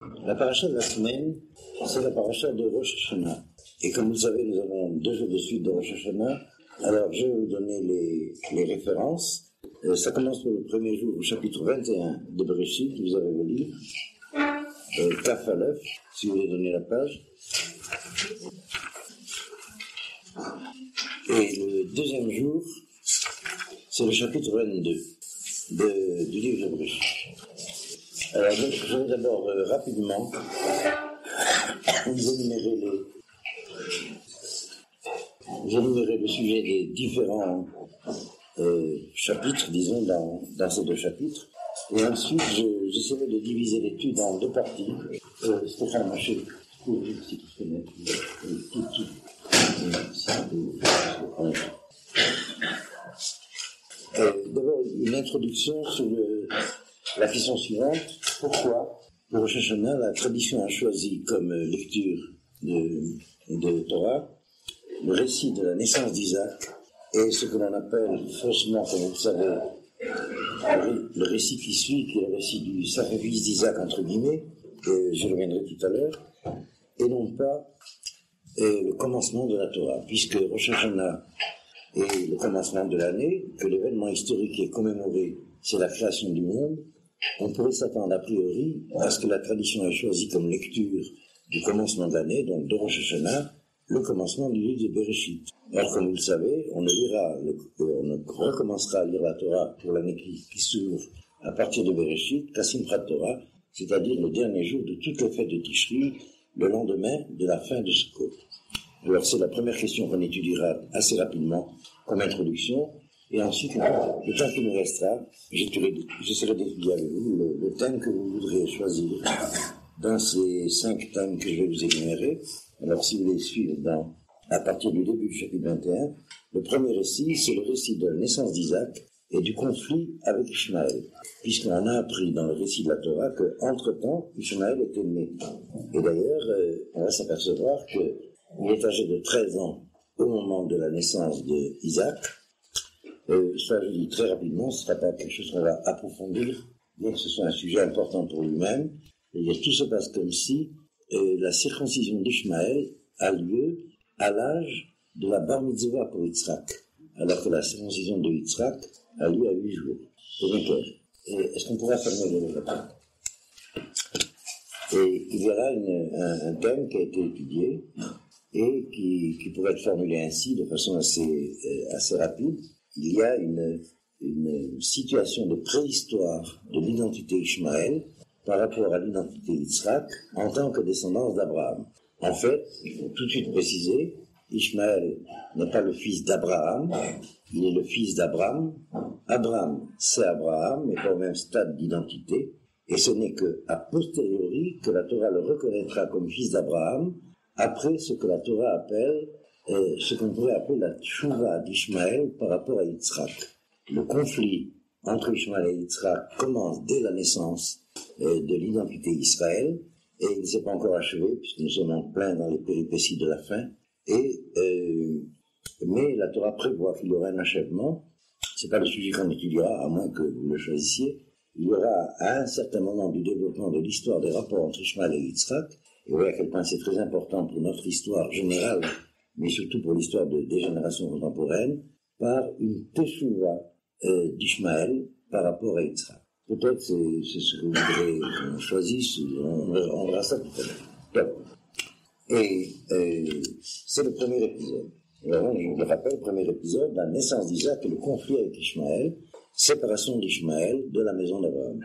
La paracha de la semaine, c'est la paracha de Rosh Hashanah. Et comme vous le savez, nous avons 2 jours de suite de Rosh Hashanah. Alors, je vais vous donner les références. Ça commence pour le premier jour au chapitre 21 de Bereshit, que vous avez vos livres. Kaf Aleph, si vous voulez donner la page. Et le deuxième jour, c'est le chapitre 22 du livre de Bereshit. Alors, je vais d'abord rapidement vous énumérer le sujet des différents chapitres, disons, dans ces 2 chapitres. Et ensuite, j'essaierai de diviser l'étude en 2 parties. Stéphane Maché, si tu connais tout. D'abord, une introduction sur la question suivante. Pourquoi, pour Rosh Hashanah, la tradition a choisi comme lecture de Torah le récit de la naissance d'Isaac et ce que l'on appelle faussement, comme vous le savez, le récit qui suit, qui est le récit du sacrifice d'Isaac, entre guillemets, et je reviendrai tout à l'heure, et non pas le commencement de la Torah, puisque Rosh Hashanah est le commencement de l'année, que l'événement historique est commémoré, c'est la création du monde. On pourrait s'attendre a priori à ce que la tradition ait choisi comme lecture du commencement de l'année, donc de Rosh Hashanah, le commencement du livre de Bereshit. Alors, comme vous le savez, on ne recommencera à lire la Torah pour l'année qui s'ouvre à partir de Bereshit qu'à Simchat Torah, c'est-à-dire le dernier jour de toutes les fêtes de Tishri, le lendemain de la fin de Sukkot. Alors, c'est la première question qu'on étudiera assez rapidement comme introduction. Et ensuite, le temps qui nous restera, j'essaierai d'étudier avec vous le thème que vous voudrez choisir dans ces 5 thèmes que je vais vous énumérer. Alors, si vous les suivez à partir du début du chapitre 21, le premier récit, c'est le récit de la naissance d'Isaac et du conflit avec Ishmaël, puisqu'on a appris dans le récit de la Torah qu'entre-temps, Ishmaël était né. Et d'ailleurs, on va s'apercevoir qu'il est âgé de 13 ans au moment de la naissance d'Isaac. Ça, je dis très rapidement, ce ne sera pas quelque chose qu'on va approfondir, bien que ce soit un sujet important pour lui-même. C'est-à-dire, tout se passe comme si la circoncision d'Ishmaël a lieu à l'âge de la bar mitzvah pour Yitzhak, alors que la circoncision de Yitzhak a lieu à 8 jours. C'est bien clair. Est-ce qu'on pourra fermer le lapin? Et il y aura un thème qui a été étudié et qui pourrait être formulé ainsi, de façon assez rapide. Il y a une situation de préhistoire de l'identité Ishmaël par rapport à l'identité Yitzhak en tant que descendance d'Abraham. En fait, il faut tout de suite préciser, Ishmaël n'est pas le fils d'Abraham, il est le fils d'Abraham. Abraham, c'est Abraham, mais pas au même stade d'identité, et ce n'est qu'à posteriori que la Torah le reconnaîtra comme fils d'Abraham, après ce que la Torah appelle, ce qu'on pourrait appeler la tchouva d'Ishmaël par rapport à Yitzhak. Le conflit entre Ishmaël et Yitzhak commence dès la naissance de l'identité Israël, et il ne s'est pas encore achevé, puisque nous sommes en plein dans les péripéties de la fin, mais la Torah prévoit qu'il y aura un achèvement. C'est pas le sujet qu'on étudiera, à moins que vous le choisissiez. Il y aura à un certain moment du développement de l'histoire des rapports entre Ishmaël et Yitzhak, et vous voyez à quel point c'est très important pour notre histoire générale, mais surtout pour l'histoire des générations contemporaines, par une teshuva d'Ishmaël par rapport à Yitzhak. Peut-être c'est ce que vous voudrez choisir, on verra ça tout à l'heure. Et c'est le premier épisode. Alors, je le rappelle, le premier épisode, la naissance d'Isaac et le conflit avec Ishmaël, séparation d'Ishmaël de la maison d'Abraham.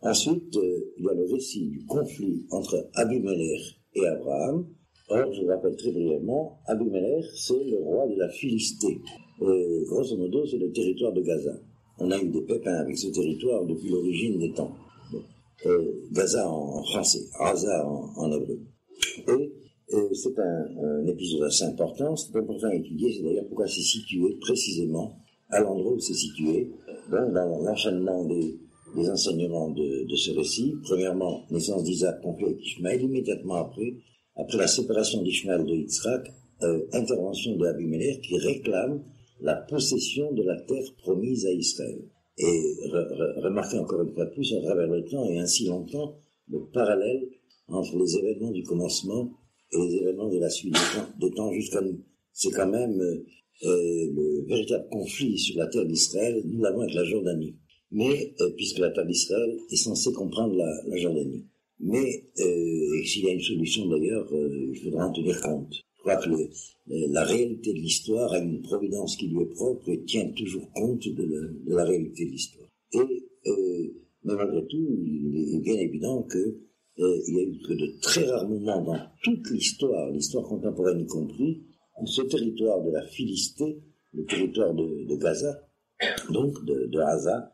Ensuite, il y a le récit du conflit entre Abimelech et Abraham. Or, je vous rappelle très brièvement, Abimelech, c'est le roi de la Philistie. Grosso modo, c'est le territoire de Gaza. On a eu des pépins avec ce territoire depuis l'origine des temps. Gaza en français, Gaza en hébreu. Et c'est un épisode assez important. C'est important à étudier. C'est d'ailleurs pourquoi c'est situé précisément à l'endroit où c'est situé, dans l'enchaînement des enseignements de ce récit. Premièrement, naissance d'Isaac, conflit avec Ishmaël. Immédiatement après la séparation d'Ishmaël de Yitzhak, intervention de Abimelech qui réclame la possession de la terre promise à Israël. Et remarquez encore une fois plus, à travers le temps et ainsi longtemps, le parallèle entre les événements du commencement et les événements de la suite des temps jusqu'à nous. C'est quand même le véritable conflit sur la terre d'Israël, nous l'avons avec la Jordanie. Mais, puisque la terre d'Israël est censée comprendre la Jordanie. Mais, et s'il y a une solution d'ailleurs, il faudra en tenir compte. Je crois que la réalité de l'histoire a une providence qui lui est propre et tient toujours compte de la réalité de l'histoire. Mais malgré tout, il est bien évident que il y a eu que de très rares moments dans toute l'histoire contemporaine y compris, où ce territoire de la Philistie, le territoire de Gaza, donc de Gaza,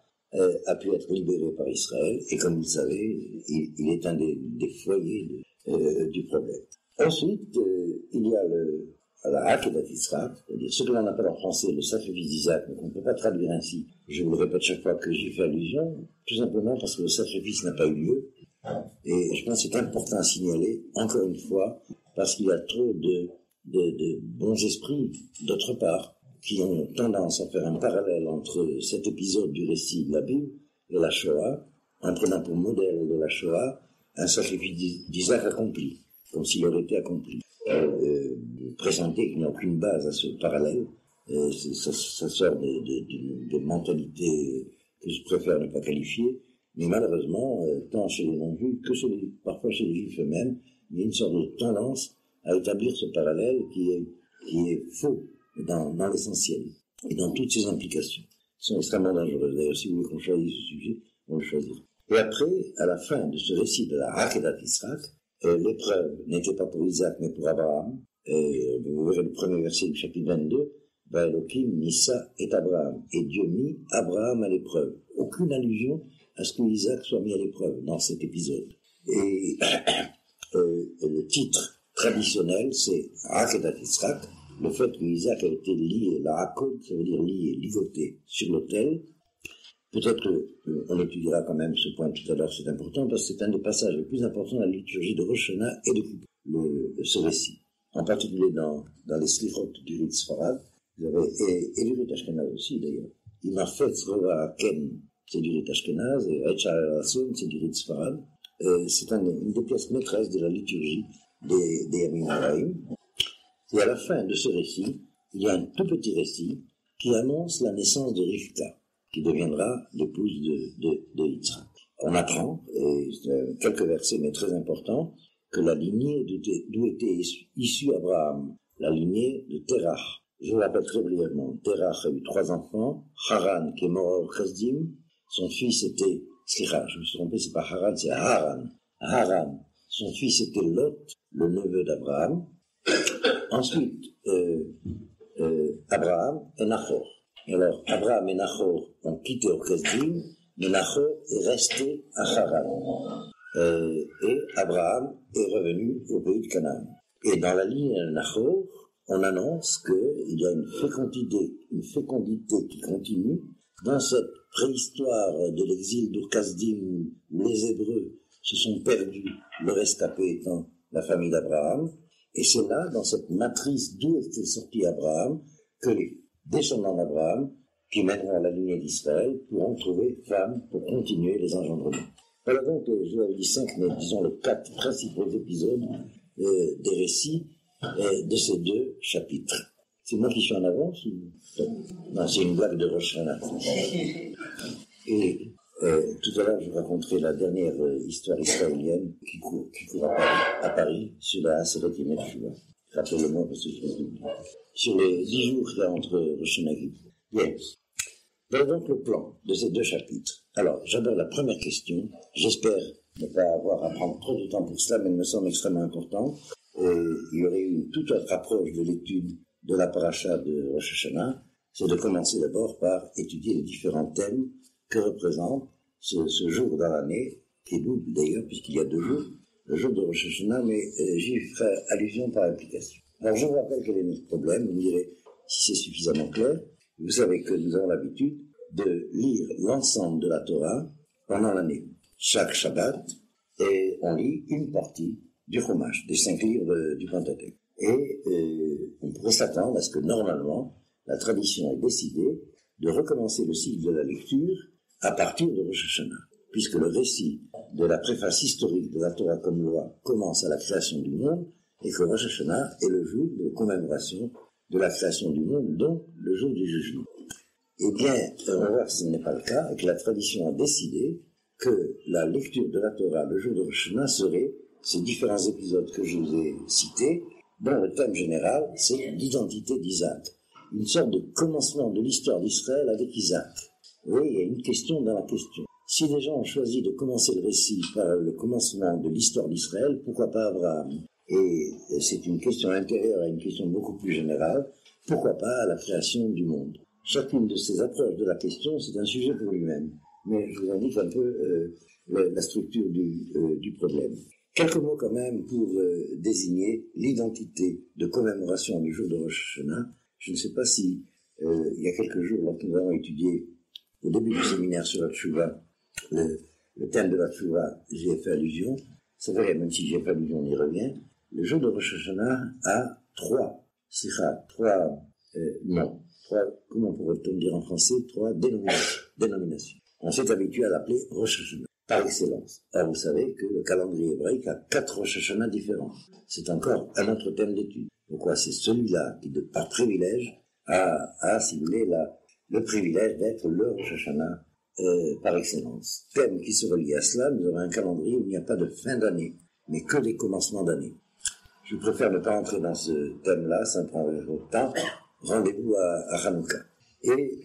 a pu être libéré par Israël, et comme vous le savez, il est un des foyers du problème. Ensuite, il y a la Akedat Yitzhak, c'est-à-dire ce que l'on appelle en français le sacrifice d'Isaac, mais qu'on ne peut pas traduire ainsi. Je vous le répète chaque fois que j'y fais allusion, tout simplement parce que le sacrifice n'a pas eu lieu, et je pense que c'est important à signaler, encore une fois, parce qu'il y a trop de bons esprits, d'autre part, qui ont tendance à faire un parallèle entre cet épisode du récit de la Bible et la Shoah, en prenant pour modèle de la Shoah un sacrifice d'Isaac accompli, comme s'il aurait été accompli. Présenter qu'il n'y a aucune base à ce parallèle, ça sort de mentalités que je préfère ne pas qualifier, mais malheureusement, tant chez les non-juifs que parfois chez les juifs eux-mêmes, il y a une sorte de tendance à établir ce parallèle qui est faux dans l'essentiel et dans toutes ses implications, qui sont extrêmement dangereuses. D'ailleurs, si vous voulez qu'on choisisse ce sujet, on le choisira. Et après, à la fin de ce récit de la Akedat Yitzhak, l'épreuve n'était pas pour Isaac, mais pour Abraham. Vous verrez le premier verset du chapitre 22, « Elohim Nissa et Abraham » et Dieu mit Abraham à l'épreuve. Aucune allusion à ce que Isaac soit mis à l'épreuve dans cet épisode. Et le titre traditionnel, c'est Akedat Yitzhak, le fait que Isaac a été lié, la Hakod, ça veut dire lié, ligoté sur l'autel. Peut-être qu'on étudiera quand même ce point tout à l'heure, c'est important, parce que c'est un des passages les plus importants de la liturgie de Rosh Hashanah et de Kippour, ce récit. En particulier dans les Slichot du rite Sfarad, vous avez, et du rite Ashkenaz aussi d'ailleurs. Imafetz Rova Ken, c'est du rite Ashkenaz, et Echar Rason, c'est du rite Sfarad. C'est une des pièces maîtresses de la liturgie des Yamim Haraim. Et à la fin de ce récit, il y a un tout petit récit qui annonce la naissance de Rivka, qui deviendra l'épouse de Yitzhak. On apprend, et c'est quelques versets mais très importants, que la lignée d'où était issu Abraham, la lignée de Terach. Je vous l'appelle très brièvement. Terach a eu 3 enfants. Haran, qui est mort au Chesdim, son fils était, je me suis trompé, c'est pas Haran, c'est Haran. Haran, son fils était Lot, le neveu d'Abraham. Ensuite, Abraham et Nachor. Alors, Abraham et Nachor ont quitté Chesdim, mais Nachor est resté à Haran. Et Abraham est revenu au pays de Canaan. Et dans la ligne de Nachor, on annonce qu'il y a une fécondité qui continue dans cette préhistoire de l'exil d'Ur-Kasdim, où les Hébreux se sont perdus, le rescapé étant la famille d'Abraham. Et c'est là, dans cette matrice d'où était sorti Abraham, que les descendants d'Abraham, qui mèneront à la lignée d'Israël, pourront trouver femme pour continuer les engendrements. Voilà donc, je vous avais dit 5, mais disons les 4 principaux épisodes des récits de ces 2 chapitres. C'est moi qui suis en avance ou... Non, c'est une blague de Rosh Hashanah. Et tout à l'heure, je vous raconterai la dernière histoire israélienne qui court à Paris, sur la Aseret Yemei Teshuvah. Rappelez-le-moi parce que je vais oublier. Sur les 10 jours qu'il y a entre Rosh Hashanah et Kippour. Bien. Voilà donc le plan de ces 2 chapitres. Alors, j'aborde la première question. J'espère ne pas avoir à prendre trop de temps pour cela, mais elle me semble extrêmement importante. Il y aurait eu une toute autre approche de l'étude de la paracha de Rosh Hashanah. C'est de commencer d'abord par étudier les différents thèmes que représente ce jour dans l'année, qui est double d'ailleurs, puisqu'il y a 2 jours, le jour de Rosh Hashanah, mais j'y ferai allusion par implication. Alors, je vous rappelle quel est notre problème. Vous me direz si c'est suffisamment clair. Vous savez que nous avons l'habitude de lire l'ensemble de la Torah pendant l'année. Chaque Shabbat, et on lit une partie du Chumash, des 5 livres du Pentateuch. Et on pourrait s'attendre à ce que normalement, la tradition ait décidé de recommencer le cycle de la lecture à partir de Rosh Hashanah, puisque le récit de la préface historique de la Torah comme loi commence à la création du monde et que Rosh Hashanah est le jour de commémoration de la création du monde, donc le jour du jugement. Eh bien, on va voir que ce n'est pas le cas et que la tradition a décidé que la lecture de la Torah le jour de Rosh Hashanah serait ces différents épisodes que je vous ai cités, dont le thème général, c'est l'identité d'Isaac. Une sorte de commencement de l'histoire d'Israël avec Isaac. Oui, il y a une question dans la question. Si les gens ont choisi de commencer le récit par le commencement de l'histoire d'Israël, pourquoi pas Abraham? Et c'est une question intérieure à une question beaucoup plus générale. Pourquoi pas la création du monde? Chacune de ces approches de la question, c'est un sujet pour lui-même. Mais je vous indique un peu la structure du problème. Quelques mots quand même pour désigner l'identité de commémoration du jour de Rosh Hashanah. Je ne sais pas si, il y a quelques jours, lorsque nous avons étudié au début du séminaire sur la Tchouva, le thème de la Tchouva, j'y ai fait allusion. C'est vrai, même si j'y ai fait allusion, on y revient. Le jour de Rosh Hashanah a trois noms. Comment pourrait-on dire en français? Trois dénominations. On s'est habitué à l'appeler Rosh Hashanah, par excellence. Or, vous savez que le calendrier hébraïque a 4 Rosh Hashanah différents. C'est encore un autre thème d'étude. Pourquoi c'est celui-là qui, par privilège, a, si vous voulez, le privilège d'être le Rosh Hashanah par excellence. Thème qui se relie à cela, nous avons un calendrier où il n'y a pas de fin d'année, mais que des commencements d'année. Je préfère ne pas entrer dans ce thème-là, ça prendrait trop de temps. Rendez-vous à Hanouka. Et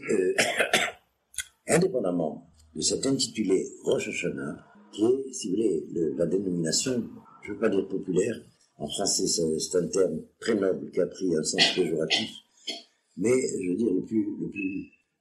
indépendamment de cet intitulé Rosh Hashanah, qui est, si vous voulez, la dénomination, je ne veux pas dire populaire, en français c'est un terme très noble qui a pris un sens péjoratif, mais je veux dire le plus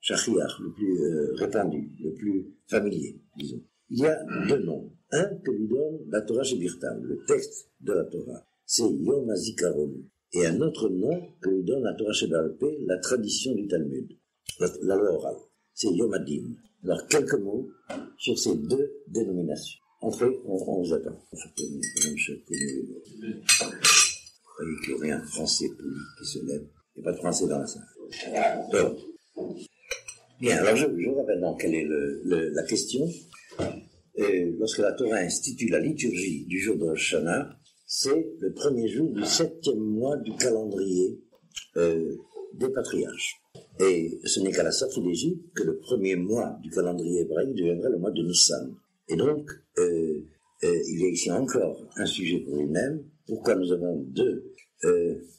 shachiach, le plus répandu, le plus familier, disons. Il y a deux noms. Un que lui donne la Torah Shebirtam, le texte de la Torah, c'est Yom HaZikaron. Et un autre nom que lui donne la Torah Sheba'al Peh, la tradition du Talmud, la loi orale, c'est Yom HaDin. Alors, quelques mots sur ces deux dénominations. Entrez, on vous attend. Vous croyez qu'il y aurait un Français poli qui se lève? Il n'y a pas de Français dans la salle. Donc, bien, alors je rappelle donc quelle est la question. Lorsque la Torah institue la liturgie du jour de Rosh Hashanah, c'est le premier jour du 7e mois du calendrier des patriarches. Et ce n'est qu'à la sortie d'Égypte que le premier mois du calendrier hébraïque deviendra le mois de Nissan. Et donc, il y a ici encore un sujet pour lui-même. Pourquoi nous avons deux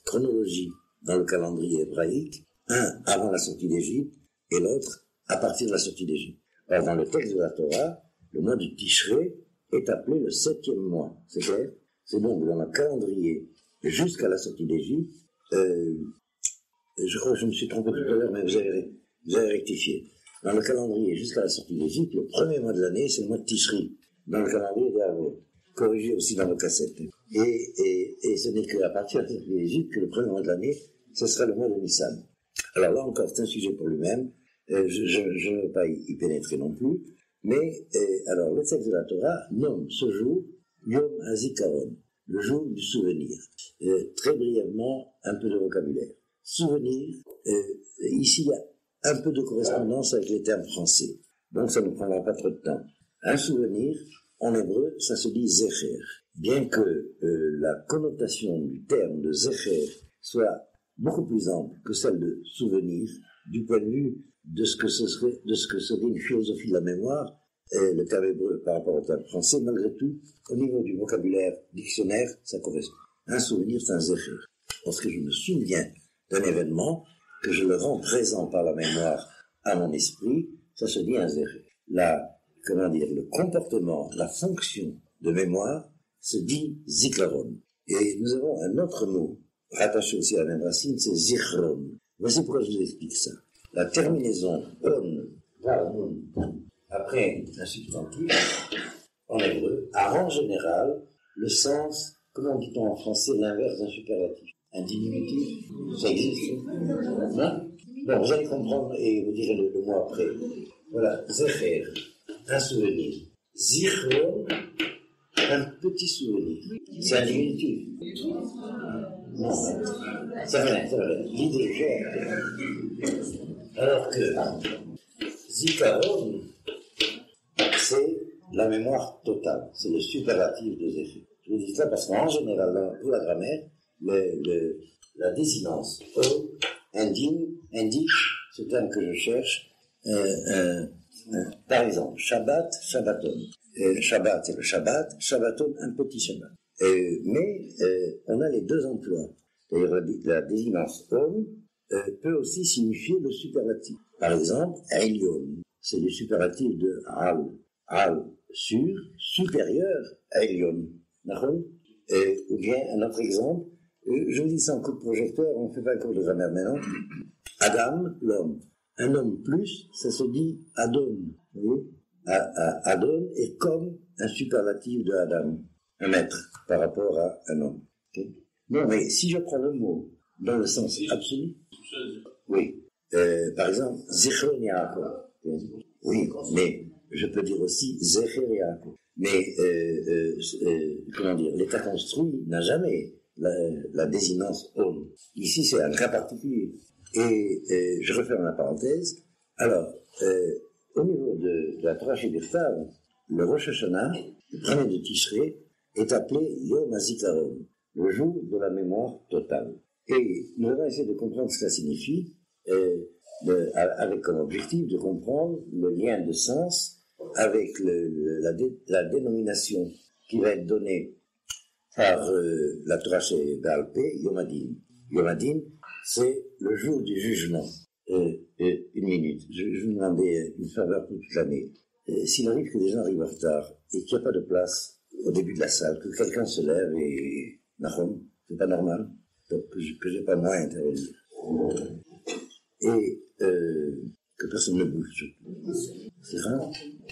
chronologies dans le calendrier hébraïque, un avant la sortie d'Égypte et l'autre à partir de la sortie d'Égypte. Or, dans le texte de la Torah, le mois de Tishré est appelé le 7e mois. C'est clair? C'est donc dans le calendrier jusqu'à la sortie d'Égypte. Je crois que je me suis trompé tout à l'heure, mais vous avez rectifié. Dans le calendrier jusqu'à la sortie d'Égypte, le premier mois de l'année, c'est le mois de Tishri. Dans le calendrier d'Avot. Corrigé aussi dans vos cassettes. Et ce n'est qu'à partir de la sortie d'Égypte que le premier mois de l'année, ce sera le mois de Nissan. Alors là encore, c'est un sujet pour lui-même. Je ne veux pas y pénétrer non plus. Mais, alors, le texte de la Torah nomme ce jour Yom HaZikaron, le jour du souvenir. Très brièvement, un peu de vocabulaire. Souvenir, ici, il y a un peu de correspondance avec les termes français. Donc, ça ne prendra pas trop de temps. Un souvenir, en hébreu, ça se dit Zecher. Bien que la connotation du terme de Zecher soit beaucoup plus ample que celle de souvenir, du point de vue de ce que serait une philosophie de la mémoire, le terme hébreu par rapport au terme français, malgré tout, au niveau du vocabulaire dictionnaire, ça correspond. Un souvenir, c'est un Zecher. Lorsque je me souviens d'un événement, que je le rends présent par la mémoire à mon esprit, ça se dit un Zecher. Le comportement, la fonction de mémoire se dit Zikaron. Et nous avons un autre mot, rattaché aussi à la même racine, c'est Zichron. Voici pourquoi je vous explique ça. La terminaison on, après un substantif, en hébreu, a en général le sens, comment dit-on en français, l'inverse d'un superlatif. Un diminutif, ça existe. Non? Bon, vous allez comprendre et vous direz le mot après. Voilà, Zecher, un souvenir. Zichron, un petit souvenir. C'est un diminutif. Non, c'est vrai. L'idée gère. Alors que Zikaron, c'est la mémoire totale. C'est le superlatif de Zéphir. Je vous dis ça parce qu'en général, pour la grammaire, la désinence indique ce terme que je cherche. Par exemple, Shabbat, Shabbaton. Shabbat, c'est le Shabbat, Shabbaton, un petit Shabbat. Mais on a les deux emplois. C'est-à-dire la désinence homme peut aussi signifier le superlatif. Par exemple, Elion, c'est le superlatif de Al. Al, supérieur à Elion. Ou bien un autre exemple, je vous dis ça en coup de projecteur, on ne fait pas le cours de grammaire maintenant. Adam, l'homme. Un homme plus, ça se dit Adon. Vous voyez, Adon est comme un superlatif de Adam, un maître par rapport à un homme. Okay? Non, mais si je prends le mot dans le sens absolu, oui. Par exemple, Zichron Yaakov. Oui, mais je peux dire aussi Zecher Yaakov. Mais comment dire, l'état construit n'a jamais la désinence homme. Ici, c'est un cas particulier. Et je referme la parenthèse. Alors, au niveau de la Torah chez Birtav, le Rosh Hashanah, le premier de Tishrei, est appelé Yom HaZikaron, le jour de la mémoire totale. Et nous allons essayer de comprendre ce que ça signifie, avec comme objectif de comprendre le lien de sens avec la dénomination qui va être donnée par la Torah chez Baal Pé, Yom Hadin. Yom Hadin, c'est le jour du jugement. Une minute, je vous demandais une faveur pour toute l'année. S'il arrive que des gens arrivent en retard et qu'il n'y a pas de place au début de la salle, que quelqu'un se lève et... Nahom, c'est pas normal, donc que j'ai pas moi à intervenir. Et que personne ne bouge. C'est rare.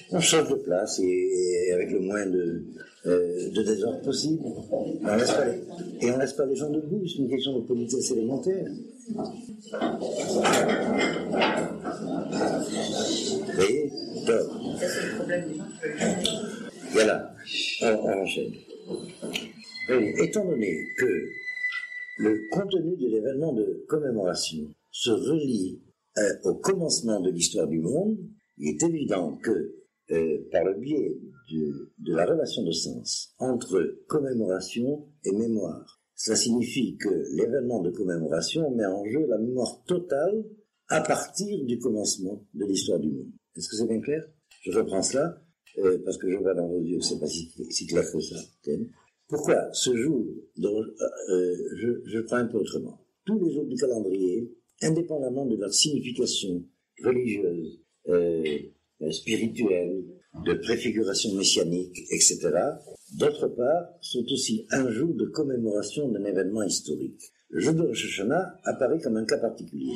On change de place et avec le moins de désordre possible. On laisse pas les gens debout, c'est une question de politesse élémentaire. Vous voyez? Donc, ça, c'est le problème des gens. Voilà, on enchaîne. Étant donné que le contenu de l'événement de commémoration se relie au commencement de l'histoire du monde, il est évident que par le biais de la relation de sens entre commémoration et mémoire, cela signifie que l'événement de commémoration met en jeu la mémoire totale à partir du commencement de l'histoire du monde. Est-ce que c'est bien clair? Je reprends cela, parce que je vois dans vos yeux que c'est pas si clair que ça. Okay? Pourquoi ce jour, je prends un peu autrement. Tous les jours du calendrier, indépendamment de leur signification religieuse, spirituelle, de préfiguration messianique, etc., d'autre part, sont aussi un jour de commémoration d'un événement historique. Le jour de Rosh Hashanah apparaît comme un cas particulier.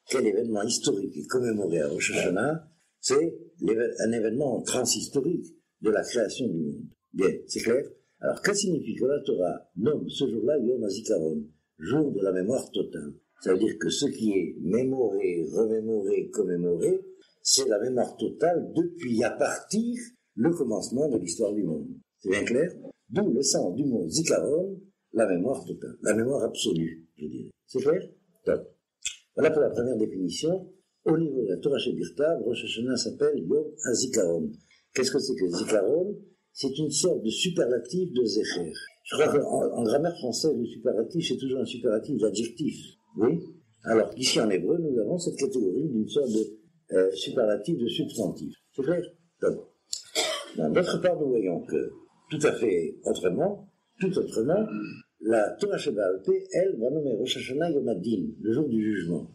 Quel événement historique est commémoré à Rosh Hashanah? C'est un événement transhistorique de la création du monde. Bien, c'est clair? Alors, que signifie que la Torah nomme ce jour-là Yom HaZikaron, jour de la mémoire totale? Ça veut dire que ce qui est mémoré, remémoré, commémoré, c'est la mémoire totale depuis à partir le commencement de l'histoire du monde. C'est bien clair? D'où le sens du mot Zikaron, la mémoire totale, la mémoire absolue, je dirais. C'est clair? Donc, voilà pour la première définition. Au niveau de la Torah chez Birtav, Rosh Hashanah s'appelle Yom HaZikaron. Qu'est-ce que c'est que Zikaron? C'est une sorte de superlatif de Zecher. Je crois qu'en grammaire française, le superlatif, c'est toujours un superlatif d'adjectif. Oui? Alors qu'ici, en hébreu, nous avons cette catégorie d'une sorte de superlatif de substantif. C'est clair? Donc, d'autre part, nous voyons que, tout autrement, la Torah Sheba'al Peh, elle, va nommer Rosh Hashanah Yom Hadin, le jour du jugement.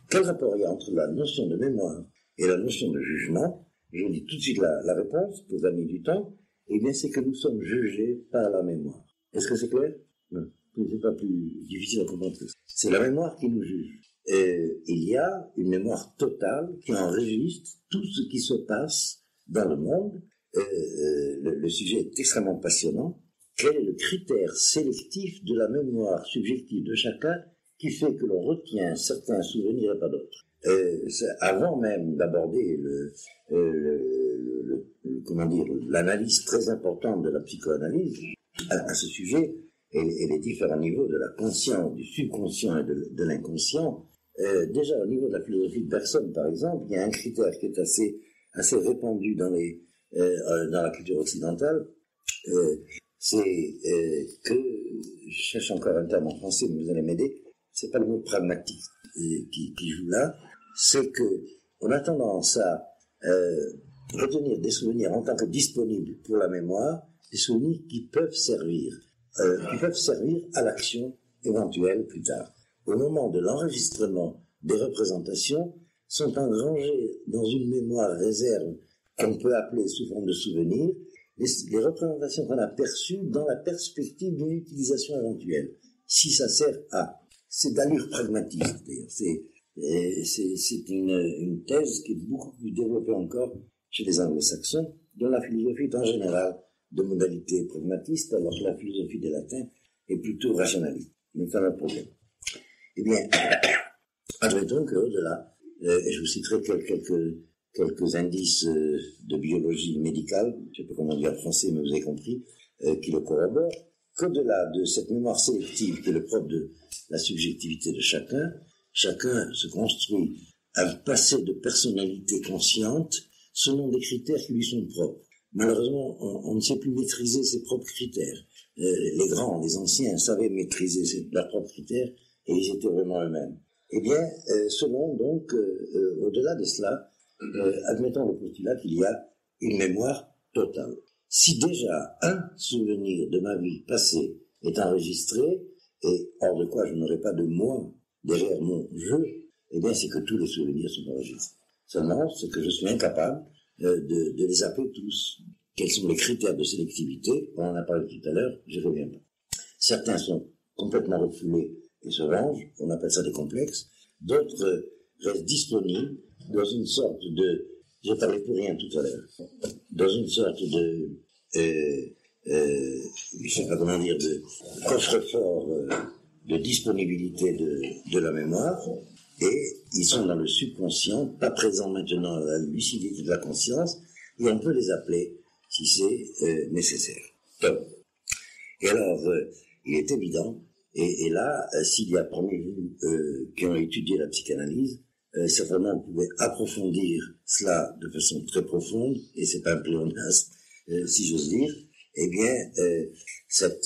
Quel rapport il y a entre la notion de mémoire et la notion de jugement? Je vous dis tout de suite la réponse, pour gagner du temps. Eh bien, c'est que nous sommes jugés par la mémoire. Est-ce que c'est clair? Non. C'est pas plus difficile à comprendre que ça. C'est la mémoire qui nous juge. Il y a une mémoire totale qui enregistre tout ce qui se passe dans le monde. Le sujet est extrêmement passionnant. Quel est le critère sélectif de la mémoire subjective de chacun qui fait que l'on retient certains souvenirs et pas d'autres? Avant même d'aborder l'analyse très importante de la psychoanalyse à ce sujet et les différents niveaux de la conscience, du subconscient et de l'inconscient, déjà au niveau de la philosophie de Bergson par exemple, il y a un critère qui est assez répandu dans les dans la culture occidentale, c'est que, je cherche encore un terme en français, mais vous allez m'aider, c'est pas le mot pragmatique qui joue là, c'est que on a tendance à retenir des souvenirs en tant que disponibles pour la mémoire, des souvenirs qui peuvent servir à l'action éventuelle plus tard. Au moment de l'enregistrement des représentations, sont engrangées dans une mémoire réserve qu'on peut appeler sous forme de souvenirs, les représentations qu'on a perçues dans la perspective d'une utilisation éventuelle. Si ça sert à, c'est d'allure pragmatique, d'ailleurs. C'est une thèse qui est beaucoup plus développée encore chez les anglo-saxons, dont la philosophie est en général de modalité pragmatiste, alors que la philosophie des latins est plutôt rationaliste. Mais c'est un autre problème. Eh bien, admettons qu'au-delà, et je vous citerai quelques indices de biologie médicale, je ne sais pas comment dire en français, mais vous avez compris, qui le corroborent, qu'au-delà de cette mémoire sélective qui est le propre de la subjectivité de chacun se construit un passé de personnalité consciente selon des critères qui lui sont propres. Malheureusement, on ne sait plus maîtriser ses propres critères. Les grands, les anciens savaient maîtriser leurs propres critères et ils étaient vraiment eux-mêmes. Eh bien, selon donc, au-delà de cela, admettons le postulat qu'il y a une mémoire totale. Si déjà un souvenir de ma vie passée est enregistré, et hors de quoi je n'aurai pas de moi derrière mon jeu, eh bien c'est que tous les souvenirs sont enregistrés. Seulement, c'est que je suis incapable de les appeler tous. Quels sont les critères de sélectivité? On en a parlé tout à l'heure, je ne reviens pas. Certains sont complètement refoulés et se vengent, on appelle ça des complexes. D'autres restent disponibles dans une sorte de, j'ai parlé pour rien tout à l'heure, dans une sorte de, je ne sais pas comment dire, de coffre-fort de disponibilité de la mémoire, et ils sont dans le subconscient, pas présents maintenant à la lucidité de la conscience, et on peut les appeler si c'est nécessaire. Donc, et alors, il est évident, et là, s'il y a parmi vous qui ont étudié la psychanalyse, certainement vous pouvez approfondir cela de façon très profonde, et c'est pas un pléonasme, si j'ose dire, eh bien, cette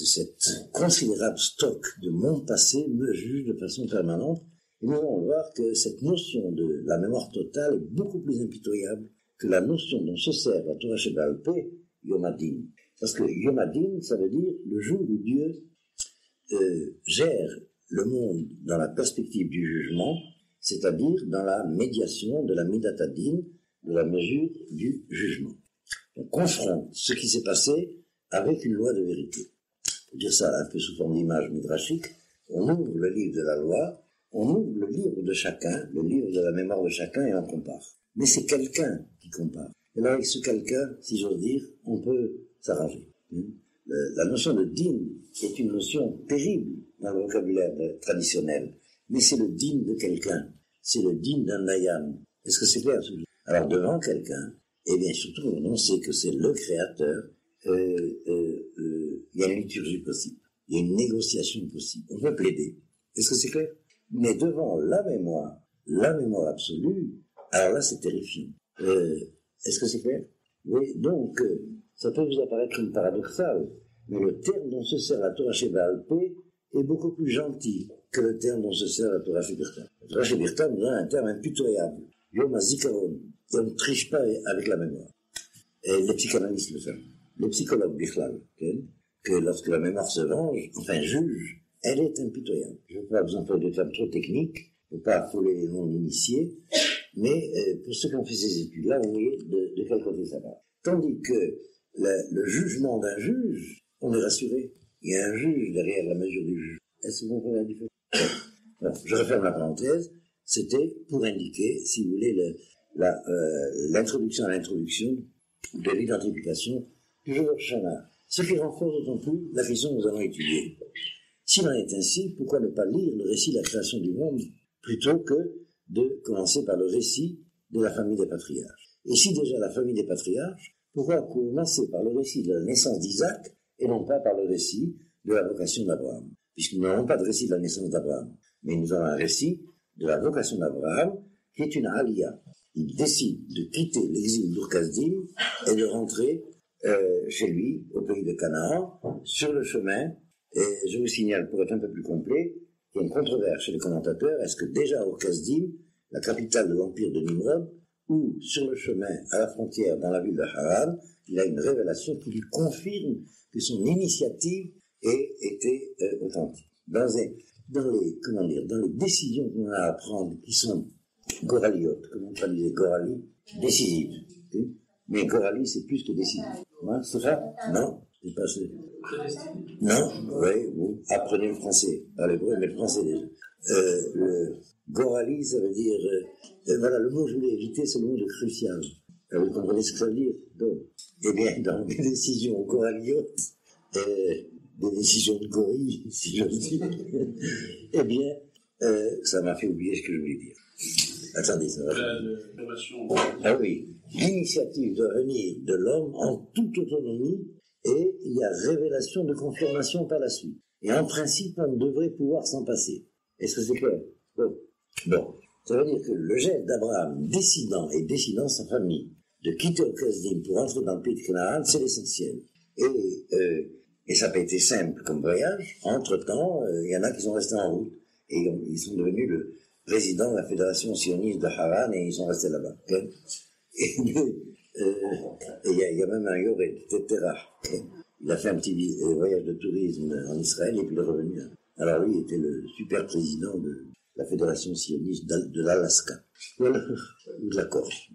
considérable stock de mon passé me juge de façon permanente. Et nous allons voir que cette notion de la mémoire totale est beaucoup plus impitoyable que la notion dont se sert la Torah Sheba'al Peh, Yom Hadin. Parce que Yom Hadin, ça veut dire le jour où Dieu gère le monde dans la perspective du jugement, c'est-à-dire dans la médiation de la Midat Hadin, de la mesure du jugement. On confronte ce qui s'est passé avec une loi de vérité. Pour dire ça un peu sous forme d'image midrashique, on ouvre le livre de la loi, on ouvre le livre de chacun, le livre de la mémoire de chacun et on compare. Mais c'est quelqu'un qui compare. Et là, avec ce quelqu'un, si j'ose dire, on peut s'arranger. La notion de din est une notion terrible dans le vocabulaire traditionnel, mais c'est le din de quelqu'un, c'est le din d'un dayan. Est-ce que c'est clair? Alors devant quelqu'un, et bien surtout on sait que c'est le créateur, il y a une liturgie possible, il y a une négociation possible, on peut plaider. Est-ce que c'est clair? Mais devant la mémoire absolue, alors là c'est terrifiant. Est-ce que c'est clair? Oui, donc ça peut vous apparaître comme paradoxal, mais le terme dont se sert la Torah Sheba'al Peh est beaucoup plus gentil que le terme dont se sert la Torah Shebirta. La Torah Shebirta nous donne un terme impitoyable, Yom HaZikaron, et on ne triche pas avec la mémoire. Et les psychanalystes le font. Les psychologues bichlal, que lorsque la mémoire se venge, enfin juge, elle est impitoyable. Je ne vais pas vous en faire des termes trop techniques, pour ne pas affoler les non-initiés, mais pour ceux qui ont fait ces études-là, vous voyez de quel côté ça va. Tandis que le jugement d'un juge, on est rassuré. Il y a un juge derrière la mesure du juge. Est-ce que vous comprenez la différence? Bon, je referme la parenthèse. C'était pour indiquer, si vous voulez, l'introduction à l'introduction de l'identification du jour Shana. Ce qui renforce d'autant plus la question que nous allons étudier. S'il en est ainsi, pourquoi ne pas lire le récit de la création du monde plutôt que de commencer par le récit de la famille des patriarches? Et si déjà la famille des patriarches, pourquoi commencer par le récit de la naissance d'Isaac et non pas par le récit de la vocation d'Abraham? Puisque nous n'avons pas de récit de la naissance d'Abraham, mais nous avons un récit de la vocation d'Abraham qui est une aliyah. il décide de quitter l'exil d'Ur-Kasdim et de rentrer chez lui, au pays de Canaan, sur le chemin. Et je vous signale, pour être un peu plus complet, qu'il y a une controverse chez les commentateurs. Est-ce que déjà Ur-Kasdim, la capitale de l'empire de Nimrod, ou sur le chemin à la frontière dans la ville de Haran, il a une révélation qui lui confirme que son initiative était authentique. Dans les décisions qu'on a à prendre, qui sont goraliotes, comme on traduisait gorali, décisives. Mais gorali, c'est plus que décisif. Hein, c'est ça? Non? C'est pas ça. Non? Oui, vous apprenez le français. Pas l'hébreu, mais le français déjà. Le gorali, ça veut dire... voilà, le mot que je voulais éviter, c'est le mot de crucial. Vous comprenez ce que ça veut dire? Donc, eh bien, dans les décisions goraliotes, des décisions de gorille, si j'ose dire, eh bien, ça m'a fait oublier ce que je voulais dire. Attendez, ça va. Ah oui, l'initiative doit venir de l'homme en toute autonomie et il y a révélation de confirmation par la suite. Et en principe, on devrait pouvoir s'en passer. Est-ce que c'est clair? Bon. Ça veut dire que le geste d'Abraham décidant sa famille de quitter Ur-Kasdim pour entrer dans le pays de Canaan, c'est l'essentiel. Et ça n'a pas été simple comme voyage. Entre-temps, il y en a qui sont restés en route et ils sont devenus le président de la fédération sioniste de Haran et ils sont restés là-bas. Okay? Et il y a même un Yored, Tetera. Okay? Il a fait un petit voyage de tourisme en Israël et puis il est revenu. Alors lui, il était le super président de la fédération sioniste de l'Alaska, ou de la Corse,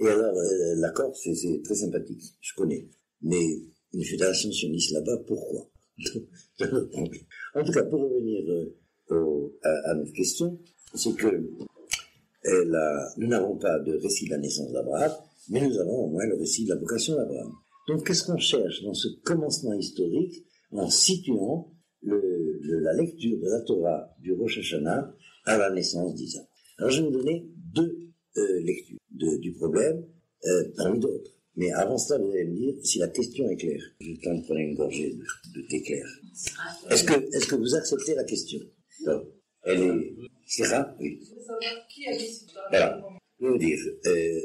et alors, la Corse, c'est très sympathique, je connais, mais une fédération sioniste là-bas, pourquoi? En tout cas, pour revenir à notre question, c'est que nous n'avons pas de récit de la naissance d'Abraham, mais nous avons au moins le récit de la vocation d'Abraham. Donc, qu'est-ce qu'on cherche dans ce commencement historique en situant la lecture de la Torah du Rosh Hashanah à la naissance d'Isaac? Alors, je vais vous donner deux lectures du problème, parmi d'autres. Mais avant cela, vous allez me dire si la question est claire. Je vais de prendre une gorgée de thé clair. Est-ce que vous acceptez la question? Donc, elle est... C'est rare? Oui. Voilà. Je vais vous dire,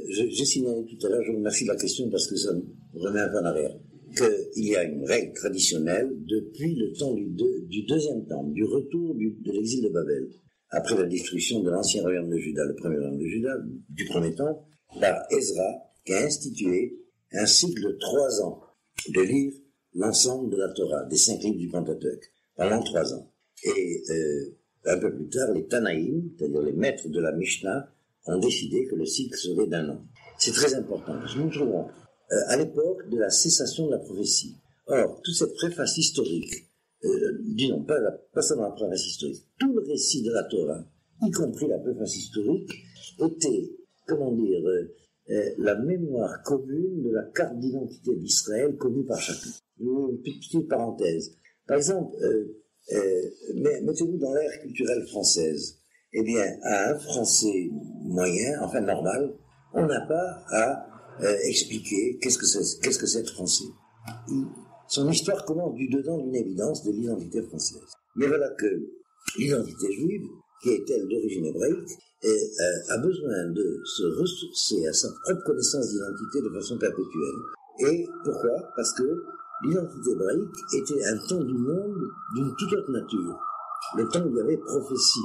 j'ai signalé tout à l'heure, je vous remercie de la question parce que ça me remet un peu en arrière, qu'il y a une règle traditionnelle depuis le temps du deuxième temple, du retour de l'exil de Babel, après la destruction de l'ancien royaume de Juda, le premier royaume de Juda, du premier temple, par Ezra, qui a institué un cycle de 3 ans de lire l'ensemble de la Torah, des 5 livres du Pentateuque, pendant 3 ans. Et un peu plus tard, les Tanaïm, c'est-à-dire les maîtres de la Mishnah, ont décidé que le cycle serait d'1 an. C'est très important, parce que nous nous trouvons à l'époque de la cessation de la prophétie. Or, toute cette préface historique, disons pas seulement la préface historique, tout le récit de la Torah, y compris la préface historique, était, la mémoire commune de la carte d'identité d'Israël connue par chacun. Une petite parenthèse. Par exemple, mettez-vous dans l'ère culturelle française. Eh bien, à un Français moyen, enfin normal, on n'a pas à expliquer qu'est-ce que c'est être français. Son histoire commence du dedans d'une évidence de l'identité française. Mais voilà que l'identité juive, qui est elle d'origine hébraïque, a besoin de se ressourcer à sa propre connaissance d'identité de façon perpétuelle. Et pourquoi? Parce que l'identité hébraïque était un temps du monde d'une toute autre nature. Le temps où il y avait prophétie.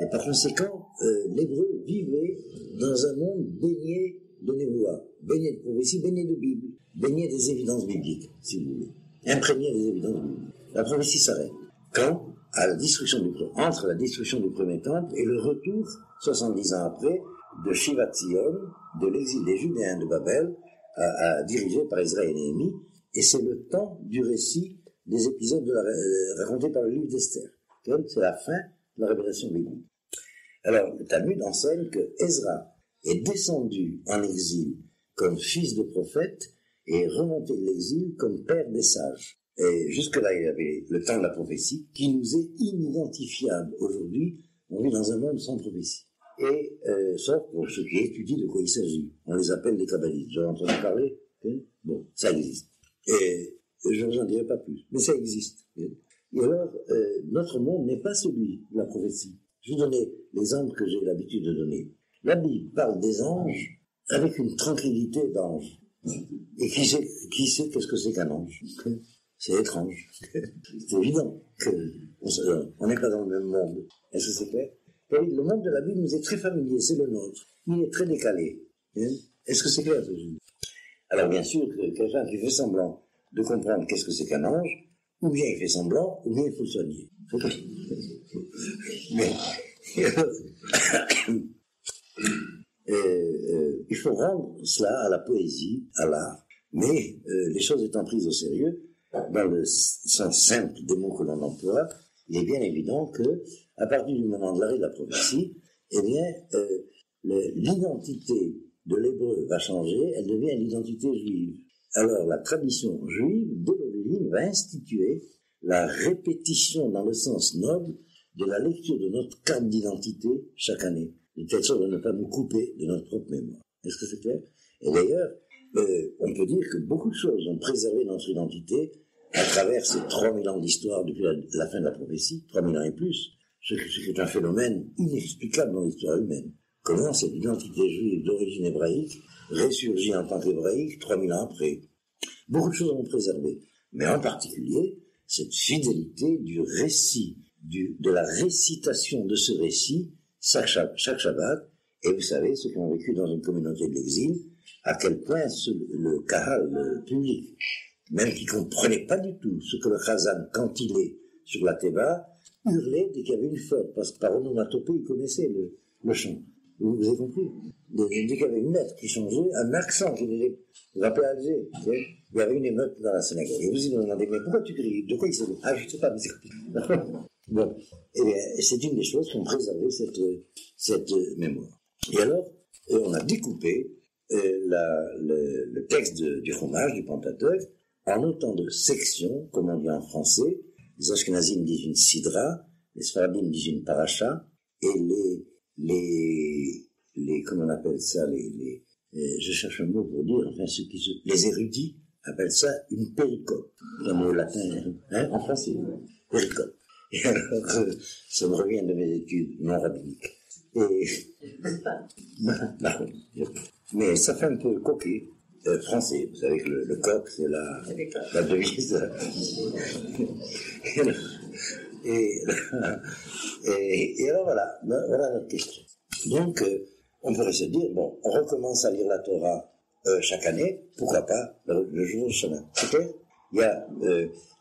Et par conséquent, l'hébreu vivait dans un monde baigné de névoie, baigné de prophétie, baigné de Bible, baigné des évidences bibliques, si vous voulez. Imprégné des évidences bibliques. La prophétie s'arrête. Quand? Entre la destruction du premier temple et le retour, 70 ans après, de Shivat Zion, de l'exil des Judéens de Babel, dirigé par Ezra et Néhémie, et c'est le temps du récit des épisodes racontés par le livre d'Esther. C'est la fin de la révélation biblique. Alors, le Talmud enseigne que Ezra est descendu en exil comme fils de prophète et est remonté de l'exil comme père des sages. Et jusque-là, il y avait le temps de la prophétie qui nous est inidentifiable aujourd'hui. On vit dans un monde sans prophétie. Et sauf pour ceux qui étudient de quoi il s'agit. On les appelle les kabbalistes. Vous avez entendu parler? Bon, ça existe. Et je ne vous en dirai pas plus. Mais ça existe. Et alors, notre monde n'est pas celui de la prophétie. Je vous donnais l'exemple que j'ai l'habitude de donner. La Bible parle des anges avec une tranquillité d'ange. Et qui sait qu'est-ce que c'est qu'un ange? C'est étrange. C'est évident qu'on n'est pas dans le même monde. Est-ce que c'est clair? Le monde de la Bible nous est très familier, c'est le nôtre. Il est très décalé. Est-ce que c'est clair? Alors bien sûr, quelqu'un qui fait semblant de comprendre qu'est-ce que c'est qu'un ange, ou bien il fait semblant, ou bien il faut le soigner. Mais il faut rendre cela à la poésie, à l'art. Mais les choses étant prises au sérieux, dans le sens simple des mots que l'on emploie, il est bien évident que, à partir du moment de l'arrêt de la prophétie, eh bien, l'identité de l'hébreu va changer, elle devient l'identité juive. Alors, la tradition juive, dès l'origine, va instituer la répétition dans le sens noble de la lecture de notre carte d'identité chaque année, de telle sorte de ne pas nous couper de notre propre mémoire. Est-ce que c'est clair? Et d'ailleurs, on peut dire que beaucoup de choses ont préservé notre identité à travers ces 3000 ans d'histoire depuis la fin de la prophétie, 3000 ans et plus, ce qui est un phénomène inexplicable dans l'histoire humaine. Comment cette identité juive d'origine hébraïque ressurgit en tant qu'hébraïque 3000 ans après? Beaucoup de choses ont préservé, mais en particulier cette fidélité du récit, de la récitation de ce récit chaque Shabbat. Et vous savez, ceux qui ont vécu dans une communauté de l'exil, à quel point le kahal, le public, même qui ne comprenait pas du tout ce que le Chazan, quand il est sur la Théba, hurlait dès qu'il y avait une faute, parce que par onomatopée, il connaissait le chant. Vous avez compris? Dès qu'il y avait une lettre qui changeait, un accent qui était rappelé, il y avait une émeute dans la synagogue. Et vous vous demandez, mais pourquoi tu cries? De quoi il s'agit? Ah, je ne sais pas, mais c'est bon. Eh bien, c'est une des choses qui ont préservé cette mémoire. Et alors, on a découpé le texte du Chumash, du Pentateuque, en autant de sections, comme on dit en français. Les Ashkenazim disent une sidra, les Sfaradim disent une paracha, et comment on appelle ça, je cherche un mot pour dire, enfin, les érudits appellent ça une péricope. Un mot latin, en français, péricope. Et alors, ça me revient de mes études non rabbiniques. Mais ça fait un peu coquet, français. Vous savez que le coq, c'est la devise. Et alors voilà notre question. Donc, on pourrait se dire, bon, on recommence à lire la Torah chaque année, pourquoi pas le jour de Shabbat. C'est clair? Il y a,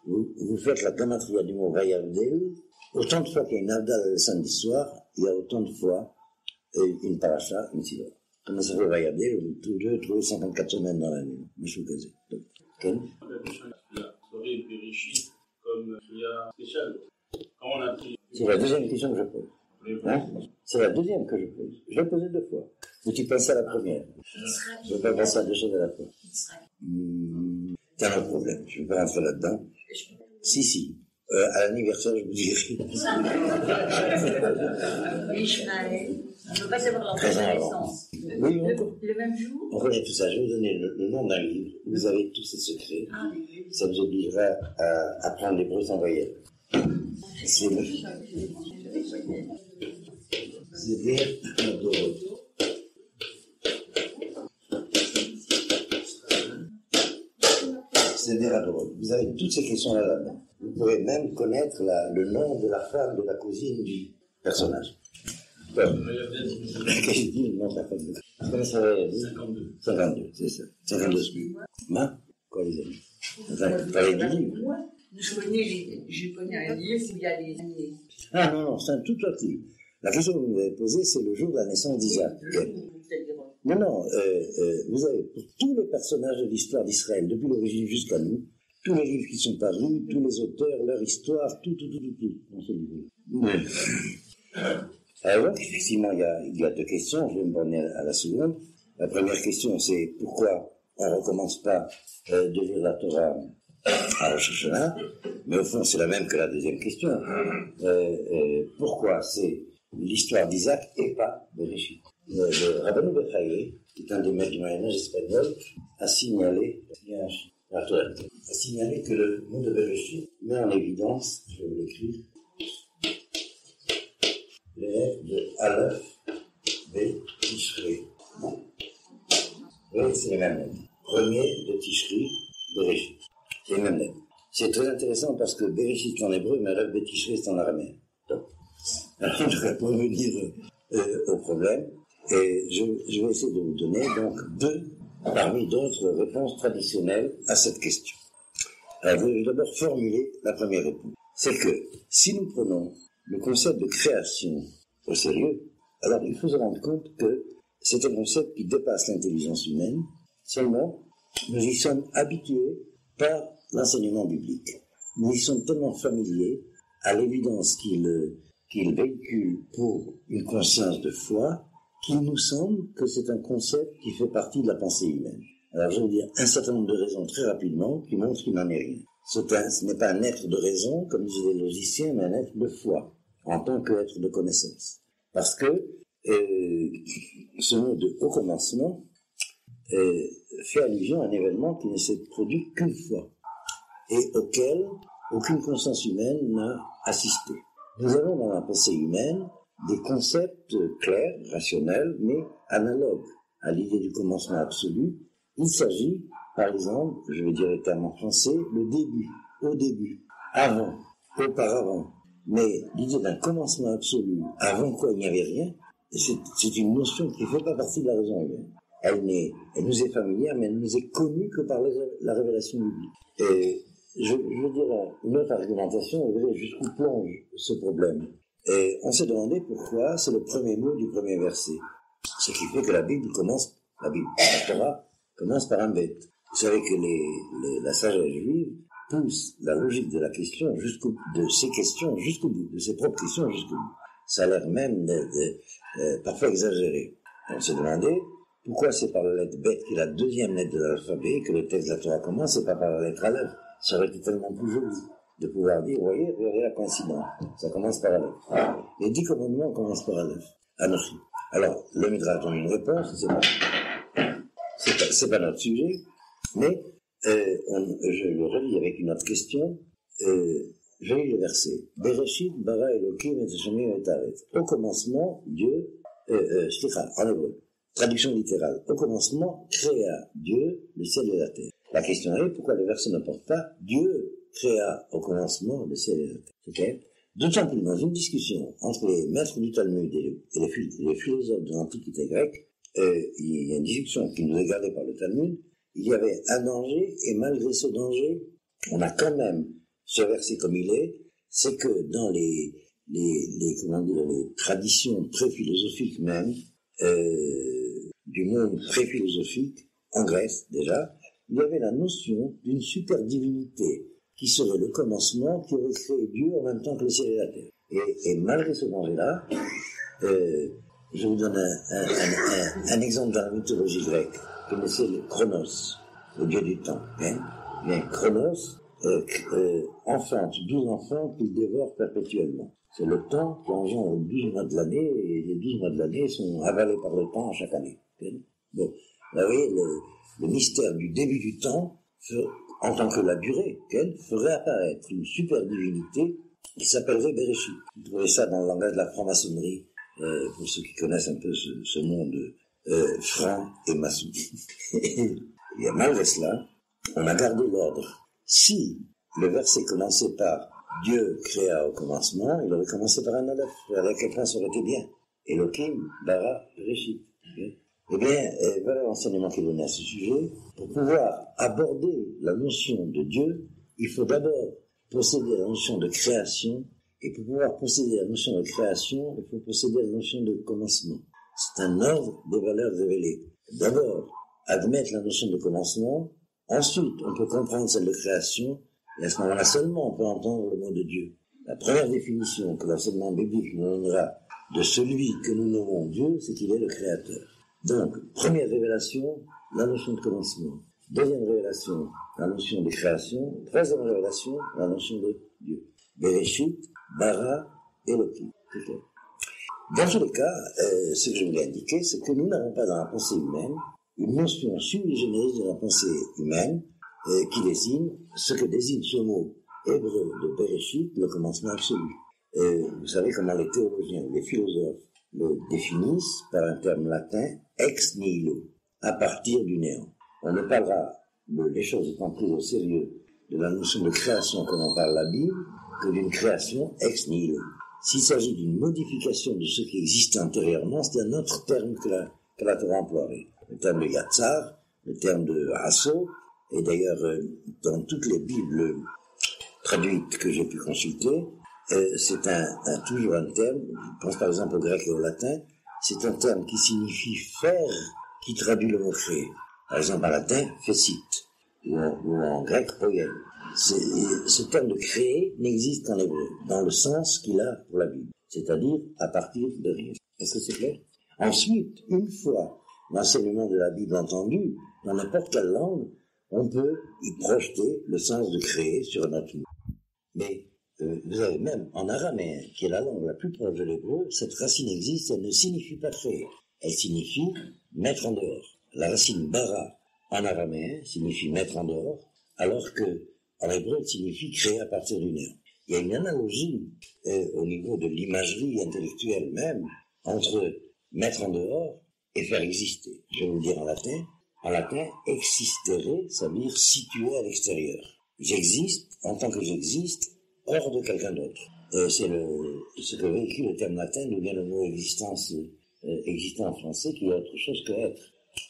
vous faites la gamatria du mot Vayavdel, autant de fois qu'il y a une Avdal le samedi soir, il y a autant de fois une paracha, une sidra. Comment ça fait Vayavdel? Tous deux, trouver 54 semaines dans l'année. Je suis casé. Ken? C'est la deuxième question que je pose. C'est la deuxième que je pose. Je l'ai posée 2 fois. Mais tu penses à la première. Je ne veux pas penser à 2 choses à la fois. C'est un autre problème. Je ne vais pas rentrer là-dedans. Si. À l'anniversaire, je vous dirai. Ishmaël. Je ne veux pas savoir leur naissance. Oui, le même jour. On connaît tout ça. Je vais vous donner le nom d'un livre. Vous avez tous ces secrets. Ça vous obligera à apprendre l'hébreu sans voyelle. C'est des Radorot. Vous avez toutes ces questions-là là-dedans. Vous pourrez même connaître le nom de la femme, de la cousine du personnage. Qu'est-ce qu'il dit le nom de la femme de la cousine? Comment ça va? 52, c'est ça. 52 semaines. Quoi les amis? Vous avez du livre? Je connais un livre où il y a les années. Ah non, c'est un tout autre livre. La question que vous m'avez posée, c'est le jour de la naissance d'Isaac. Non, vous avez, pour tous les personnages de l'histoire d'Israël, depuis l'origine jusqu'à nous, tous les livres qui sont parus, tous les auteurs, leur histoire, tout, dans ce livre. Alors, effectivement, il y a 2 questions, je vais me borner à la seconde. La première question, c'est pourquoi on ne recommence pas de lire la Torah à Rosh Hashanah, mais au fond, c'est la même que la deuxième question. Pourquoi c'est l'histoire d'Isaac et pas de Bereshit? Le Rabbeinu Bechaye, qui est un des maîtres du Moyen-Âge espagnol, a signalé que le mot de Bereshit met en évidence, je vais vous l'écrire, les lettres de Aleph, Tishri. Oui, c'est les mêmes lettres. Premier de Tishri, Bereshit. C'est les mêmes lettres. C'est très intéressant parce que Bereshit c'est en hébreu, mais Aleph Tishri c'est en araméen. Alors je vais revenir au problème et je vais essayer de vous donner donc deux parmi d'autres réponses traditionnelles à cette question. Alors je vais d'abord formuler la première réponse. C'est que si nous prenons le concept de création au sérieux, alors il faut se rendre compte que c'est un concept qui dépasse l'intelligence humaine, seulement nous y sommes habitués par l'enseignement biblique. Nous y sommes tellement familiers à l'évidence qu'il véhicule pour une conscience de foi qu'il nous semble que c'est un concept qui fait partie de la pensée humaine. Alors je vais vous dire un certain nombre de raisons très rapidement qui montrent qu'il n'en est rien. Ce n'est pas un être de raison, comme disaient les logiciens, mais un être de foi, en tant qu'être de connaissance. Parce que ce mot de « au commencement » fait allusion à un événement qui ne s'est produit qu'une fois et auquel aucune conscience humaine n'a assisté. Nous avons dans la pensée humaine des concepts clairs, rationnels, mais analogues à l'idée du commencement absolu. Il s'agit, par exemple, je vais dire les termes en français, le début, au début, avant, auparavant. Mais l'idée d'un commencement absolu, avant quoi il n'y avait rien, c'est une notion qui ne fait pas partie de la raison humaine. Elle nous est familière, mais elle ne nous est connue que par la révélation biblique. Et je veux dire une autre argumentation, vous verrez jusqu'où plonge ce problème. Et on s'est demandé pourquoi c'est le premier mot du premier verset. Ce qui fait que la Torah commence par un bet. Vous savez que la sagesse juive pousse la logique de la question de ses questions jusqu'au bout, de ses propres questions jusqu'au bout. Ça a l'air même parfois exagéré. On s'est demandé pourquoi c'est par la lettre bet, qui est la deuxième lettre de l'alphabet, que le texte de la Torah commence, et pas par la lettre Aleph. Ça aurait été tellement plus joli de pouvoir dire, voyez, regardez la coïncidence. Ça commence par Aleph. Les 10 commandements commencent par Aleph. Anochi. Alors, le Midrash donne une réponse, c'est pas notre sujet, mais je le relis avec une autre question. Je lis le verset. Bereshit bara Elokim et Hashamim et Haaretz. Au commencement, Dieu, en hébreu, traduction littérale. Au commencement, créa Dieu le ciel et la terre. La question est, pourquoi le verset ne porte pas Dieu créa au commencement le ciel et la terre? C'est clair? D'autant plus, dans une discussion entre les maîtres du Talmud et les philosophes de l'Antiquité grecque, il y a une discussion qui nous est gardée par le Talmud. Il y avait un danger, et malgré ce danger, on a quand même ce verset comme il est, c'est que dans les traditions pré-philosophiques même, du monde pré-philosophique, en Grèce déjà, il y avait la notion d'une super divinité qui serait le commencement, qui aurait créé Dieu en même temps que le ciel et la terre. Et malgré ce danger-là, je vous donne un exemple dans la mythologie grecque. Vous connaissez le Chronos, le dieu du temps. Bien, Chronos enfante 12 enfants qu'il dévore perpétuellement. C'est le temps qui engendre 12 mois de l'année, et les 12 mois de l'année sont avalés par le temps chaque année. Bon, vous voyez, le mystère du début du temps, en tant que la durée, ferait apparaître une super divinité qui s'appellerait Bereshit. Vous trouvez ça dans le langage de la franc-maçonnerie, pour ceux qui connaissent un peu ce monde franc et maçon. Et malgré cela, on a gardé l'ordre. Si le verset commençait par Dieu créa au commencement, il aurait commencé par un aleph. Regardez à quel point ça aurait été bien. Elohim, bara, Bereshit. Eh bien, voilà l'enseignement qui est donné à ce sujet. Pour pouvoir aborder la notion de Dieu, il faut d'abord posséder la notion de création, et pour pouvoir posséder la notion de création, il faut posséder la notion de commencement. C'est un ordre des valeurs révélées. D'abord, admettre la notion de commencement, ensuite, on peut comprendre celle de création, et à ce moment-là seulement, on peut entendre le mot de Dieu. La première définition que l'enseignement biblique nous donnera de celui que nous nommons Dieu, c'est qu'il est le Créateur. Donc, première révélation, la notion de commencement. Deuxième révélation, la notion de création. Troisième révélation, la notion de Dieu. Bereshit, bara, Elohim. Dans tous les cas, ce que je voulais indiquer, c'est que nous n'avons pas dans la pensée humaine une notion sui generis de la pensée humaine qui désigne ce que désigne ce mot hébreu de Bereshit, le commencement absolu. Vous savez comment les théologiens, les philosophes le définissent par un terme latin ex nihilo, à partir du néant. On ne parlera, les choses étant prises au sérieux, de la notion de création comme on parle la Bible, que d'une création ex nihilo. S'il s'agit d'une modification de ce qui existe antérieurement, c'est un autre terme que la Torah emploierait. Le terme de Yatzar, le terme de Asso, et d'ailleurs dans toutes les Bibles traduites que j'ai pu consulter, c'est toujours un terme, je pense par exemple au grec et au latin, c'est un terme qui signifie faire, qui traduit le mot créer. Par exemple en latin, fecit, ou en grec, poien. Ce terme de créer n'existe qu'en hébreu, dans le sens qu'il a pour la Bible, c'est-à-dire à partir de rien. Est-ce que c'est clair? Ensuite, une fois l'enseignement de la Bible entendu, dans n'importe quelle langue, on peut y projeter le sens de créer sur notre mot. Mais vous avez même en araméen, qui est la langue la plus proche de l'hébreu, cette racine existe, elle ne signifie pas créer, elle signifie mettre en dehors. La racine bara en araméen signifie mettre en dehors, alors que en hébreu elle signifie créer à partir du néant. Il y a une analogie au niveau de l'imagerie intellectuelle même entre mettre en dehors et faire exister. Je vais vous dire en latin. En latin, existere, ça veut dire situé à l'extérieur. J'existe en tant que j'existe hors de quelqu'un d'autre. C'est ce que véhicule le terme latin, d'où vient le mot existence, existant en français, qui est autre chose que être.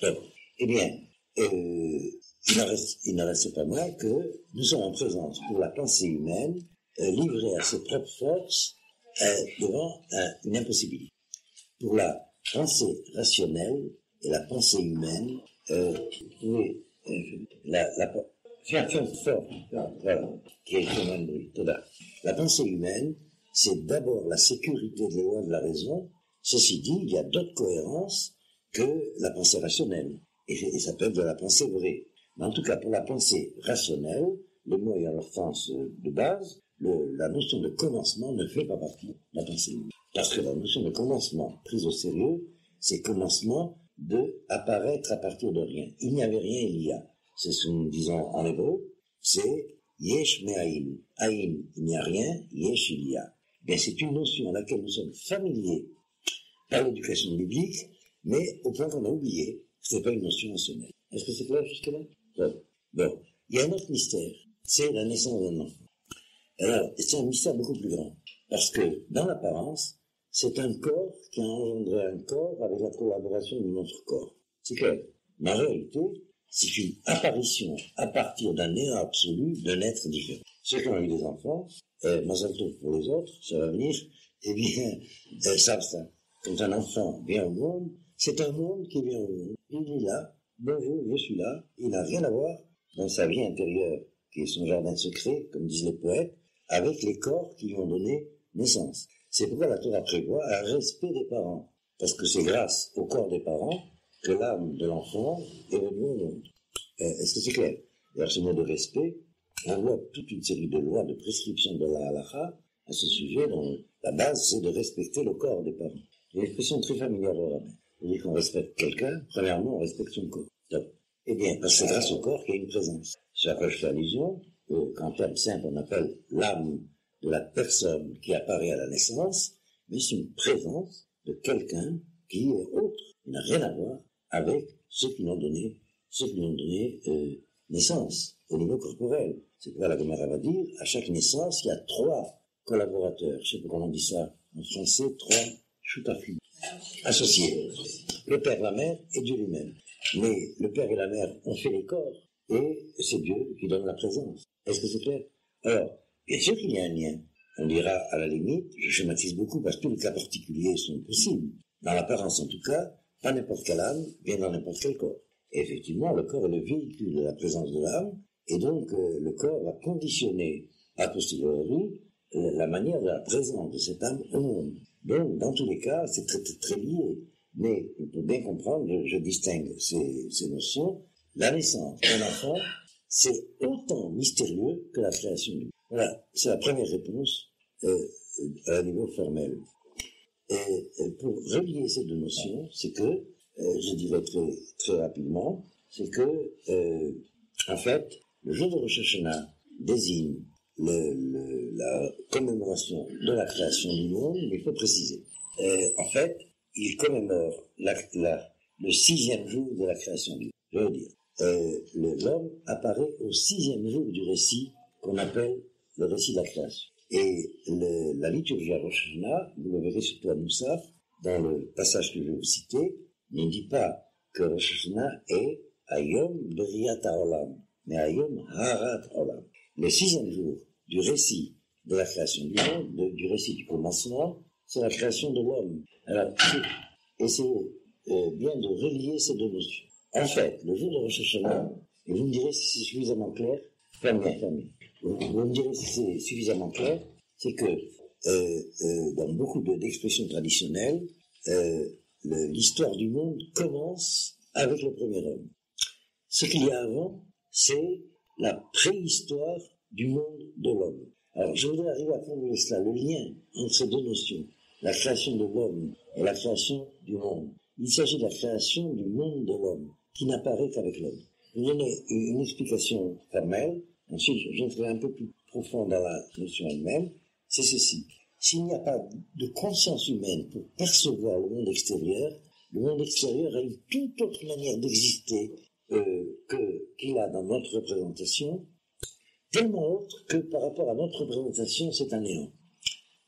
Donc, eh bien, il n'en reste pas moins que nous sommes en présence pour la pensée humaine, livrée à ses propres forces, devant une impossibilité. Pour la pensée rationnelle et la pensée humaine, oui, voilà, qui est le moins de bruit. La pensée humaine, c'est d'abord la sécurité des lois de la raison. Ceci dit, il y a d'autres cohérences que la pensée rationnelle, et ça peut être de la pensée vraie. Mais en tout cas, pour la pensée rationnelle, les mots ayant leur sens de base, la notion de commencement ne fait pas partie de la pensée humaine. Parce que la notion de commencement, prise au sérieux, c'est commencement de apparaître à partir de rien. Il n'y avait rien, il y a. C'est ce que nous disons en hébreu, c'est yesh me'ayin. Ayin, il n'y a rien, yesh, il y a. Bien, c'est une notion à laquelle nous sommes familiers par l'éducation biblique, mais au point qu'on a oublié, ce n'est pas une notion rationnelle. Est-ce que c'est clair jusque-là? Bon. Il y a un autre mystère, c'est la naissance d'un enfant. Alors, c'est un mystère beaucoup plus grand, parce que, dans l'apparence, c'est un corps qui a engendré un corps avec la collaboration de notre corps. C'est clair. Mais en réalité, c'est une apparition à partir d'un néant absolu d'un être différent. Ceux qui ont eu des enfants, Mazal Tov pour les autres, ça va venir, eh bien, savent ça. Quand un enfant vient au monde, c'est un monde qui vient au monde. Il est là, bonjour, je suis là, il n'a rien à voir dans sa vie intérieure, qui est son jardin secret, comme disent les poètes, avec les corps qui lui ont donné naissance. C'est pourquoi la Torah prévoit un respect des parents, parce que c'est grâce au corps des parents que l'âme de l'enfant est venue au monde. Est-ce que c'est clair? D'ailleurs, ce mot de respect enveloppe toute une série de lois, de prescriptions de la halakha à ce sujet, dont la base, c'est de respecter le corps des parents. Une expression très familière au rabbin. C'est-à-dire qu'on respecte quelqu'un, premièrement, on respecte son corps. Donc, eh bien, parce que c'est grâce au corps qu'il y a une présence. C'est à quoi je fais allusion, qu'en termes simples, on appelle l'âme de la personne qui apparaît à la naissance, mais c'est une présence de quelqu'un qui est autre, qui n'a rien à voir avec ceux qui l'ont donné naissance au niveau corporel. C'est pourquoi la Gemara va dire, à chaque naissance, il y a 3 collaborateurs. Je sais pas comment on dit ça en français, 3 shutafim, associés. Le père, la mère et Dieu lui-même. Mais le père et la mère ont fait les corps, et c'est Dieu qui donne la présence. Est-ce que c'est clair? Alors, bien sûr qu'il y a un lien. On dira, à la limite, je schématise beaucoup parce que tous les cas particuliers sont possibles. Dans l'apparence, en tout cas, pas n'importe quelle âme vient dans n'importe quel corps. Et effectivement, le corps est le véhicule de la présence de l'âme, et donc le corps va conditionner a posteriori la manière de la présence de cette âme au monde. Donc, dans tous les cas, c'est très, très, très lié. Mais, pour bien comprendre, je distingue ces notions. La naissance d'un enfant, c'est autant mystérieux que la création du monde. Voilà, c'est la première réponse à un niveau formel. Et pour relier ces deux notions, c'est que, je dirais très, très rapidement, c'est que, en fait, le jour de Rosh Hashanah désigne la commémoration de la création du monde, mais il faut préciser. En fait, il commémore le 6e jour de la création du monde. Je veux dire, l'homme apparaît au 6e jour du récit qu'on appelle le récit de la création. Et la liturgie à Rosh Hashanah, vous le verrez surtout à Moussaf, dans le passage que je vais vous citer, ne dit pas que Rosh Hashanah est Hayom Beriat HaOlam, mais Hayom Harat HaOlam. Le 6e jour du récit de la création du monde, du récit du commencement, c'est la création de l'homme. Alors, essayez bien de relier ces deux notions. En fait, le jour de Rosh Hashanah, et vous me direz si c'est suffisamment clair, fermez. Vous me direz si c'est suffisamment clair, c'est que dans beaucoup d'expressions traditionnelles, l'histoire du monde commence avec le premier homme. Ce qu'il y a avant, c'est la préhistoire du monde de l'homme. Alors, je voudrais arriver à formuler cela, le lien entre ces deux notions, la création de l'homme et la création du monde. Il s'agit de la création du monde de l'homme, qui n'apparaît qu'avec l'homme. Je vais vous donner une explication formelle, ensuite j'entrerai un peu plus profond dans la notion elle-même, c'est ceci. S'il n'y a pas de conscience humaine pour percevoir le monde extérieur a une toute autre manière d'exister qu'il a dans notre représentation, tellement autre que par rapport à notre représentation, c'est un néant.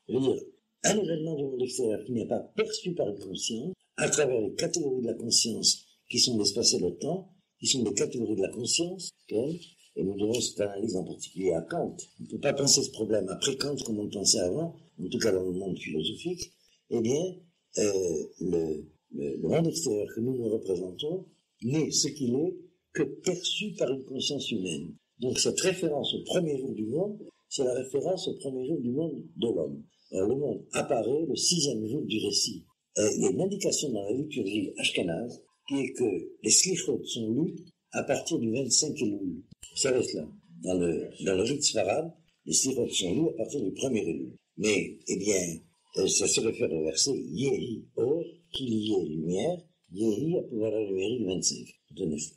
Je veux dire, un événement du monde extérieur qui n'est pas perçu par une conscience, à travers les catégories de la conscience qui sont l'espace et le temps, qui sont des catégories de la conscience, et nous devons cette analyse en particulier à Kant. On ne peut pas penser ce problème après Kant comme on le pensait avant, en tout cas dans le monde philosophique. Eh bien, le monde extérieur que nous représentons n'est ce qu'il est que perçu par une conscience humaine. Donc cette référence au premier jour du monde, c'est la référence au premier jour du monde de l'homme. Alors le monde apparaît le 6e jour du récit. Il y a une indication dans la liturgie ashkénaze qui est que les slichot sont lus à partir du 25 Elul. Vous savez cela. Dans le rite sfarade, les slichot sont lus à partir du 1er Elul. Mais, eh bien, ça se réfère au verset Yehi Or, qu'il y ait lumière, Yehi à pouvoir la numérique 25. Vous tenez ça.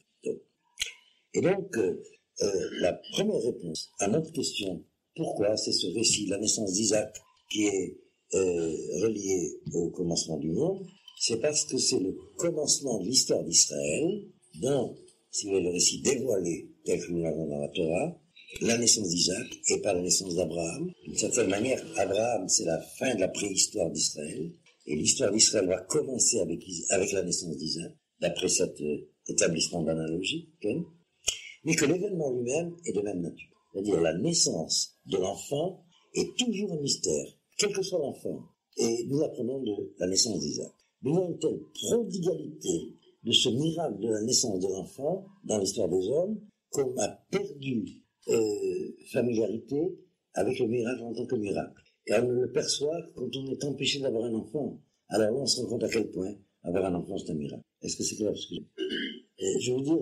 Et donc, la première réponse à notre question, pourquoi c'est ce récit, la naissance d'Isaac, qui est relié au commencement du monde, c'est parce que c'est le commencement de l'histoire d'Israël, dans, si vous voulez, le récit dévoilé, tel que nous l'avons dans la Torah, la naissance d'Isaac et pas la naissance d'Abraham. D'une certaine manière, Abraham, c'est la fin de la préhistoire d'Israël, et l'histoire d'Israël va commencer avec la naissance d'Isaac, d'après cet établissement d'analogie, mais que l'événement lui-même est de même nature. C'est-à-dire la naissance de l'enfant est toujours un mystère, quel que soit l'enfant. Et nous apprenons de la naissance d'Isaac. Nous avons une telle prodigalité de ce miracle de la naissance de l'enfant dans l'histoire des hommes qu'on a perdu familiarité avec le miracle en tant que miracle. Car on ne le perçoit quand on est empêché d'avoir un enfant. Alors là, on se rend compte à quel point avoir un enfant, c'est un miracle. Est-ce que c'est clair? Parce que je veux dire,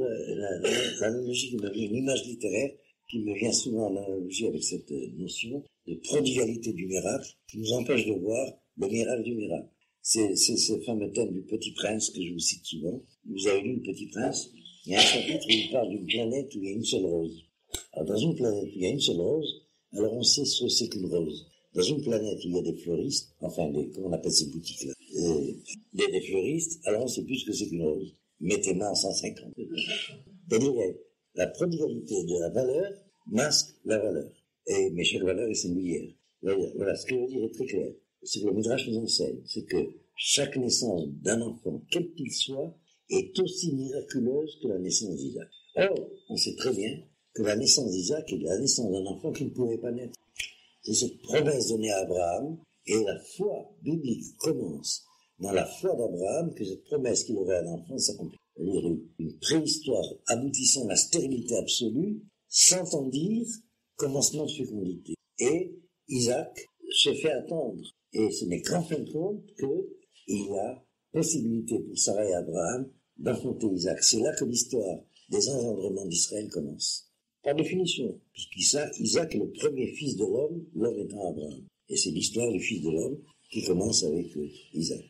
l'analogie qui me vient, une image littéraire qui me vient souvent en analogie avec cette notion de prodigalité du miracle qui nous empêche de voir le miracle du miracle. C'est ce fameux thème du Petit Prince que je vous cite souvent. Vous avez lu le Petit Prince, il y a un chapitre où il parle d'une planète où il y a une seule rose. Alors dans une planète où il y a une seule rose, alors on sait ce que c'est qu'une rose. Dans une planète où il y a des fleuristes, enfin, comment on appelle ces boutiques-là, des fleuristes, alors on sait plus ce que c'est qu'une rose. Mettez-moi en 150. C'est-à-dire, la prodigalité de la valeur masque la valeur. Mais chaque valeur est singulière. Voilà, ce que je veux dire est très clair. Ce que le Midrash nous enseigne, c'est que chaque naissance d'un enfant, quel qu'il soit, est aussi miraculeuse que la naissance d'Isaac. Or, on sait très bien que la naissance d'Isaac est la naissance d'un enfant qui ne pouvait pas naître. C'est cette promesse donnée à Abraham, et la foi biblique commence dans la foi d'Abraham que cette promesse qu'il aurait un enfant s'accomplit. C'est-à-dire une préhistoire aboutissant à la stérilité absolue, sans en dire commencement de fécondité. Et Isaac se fait attendre. Et ce n'est qu'en fin de compte qu'il y a possibilité pour Sarah et Abraham d'enfanter Isaac. C'est là que l'histoire des engendrements d'Israël commence. Par définition, puisqu'Isaac est le premier fils de l'homme, l'homme étant Abraham. Et c'est l'histoire du fils de l'homme qui commence avec Isaac.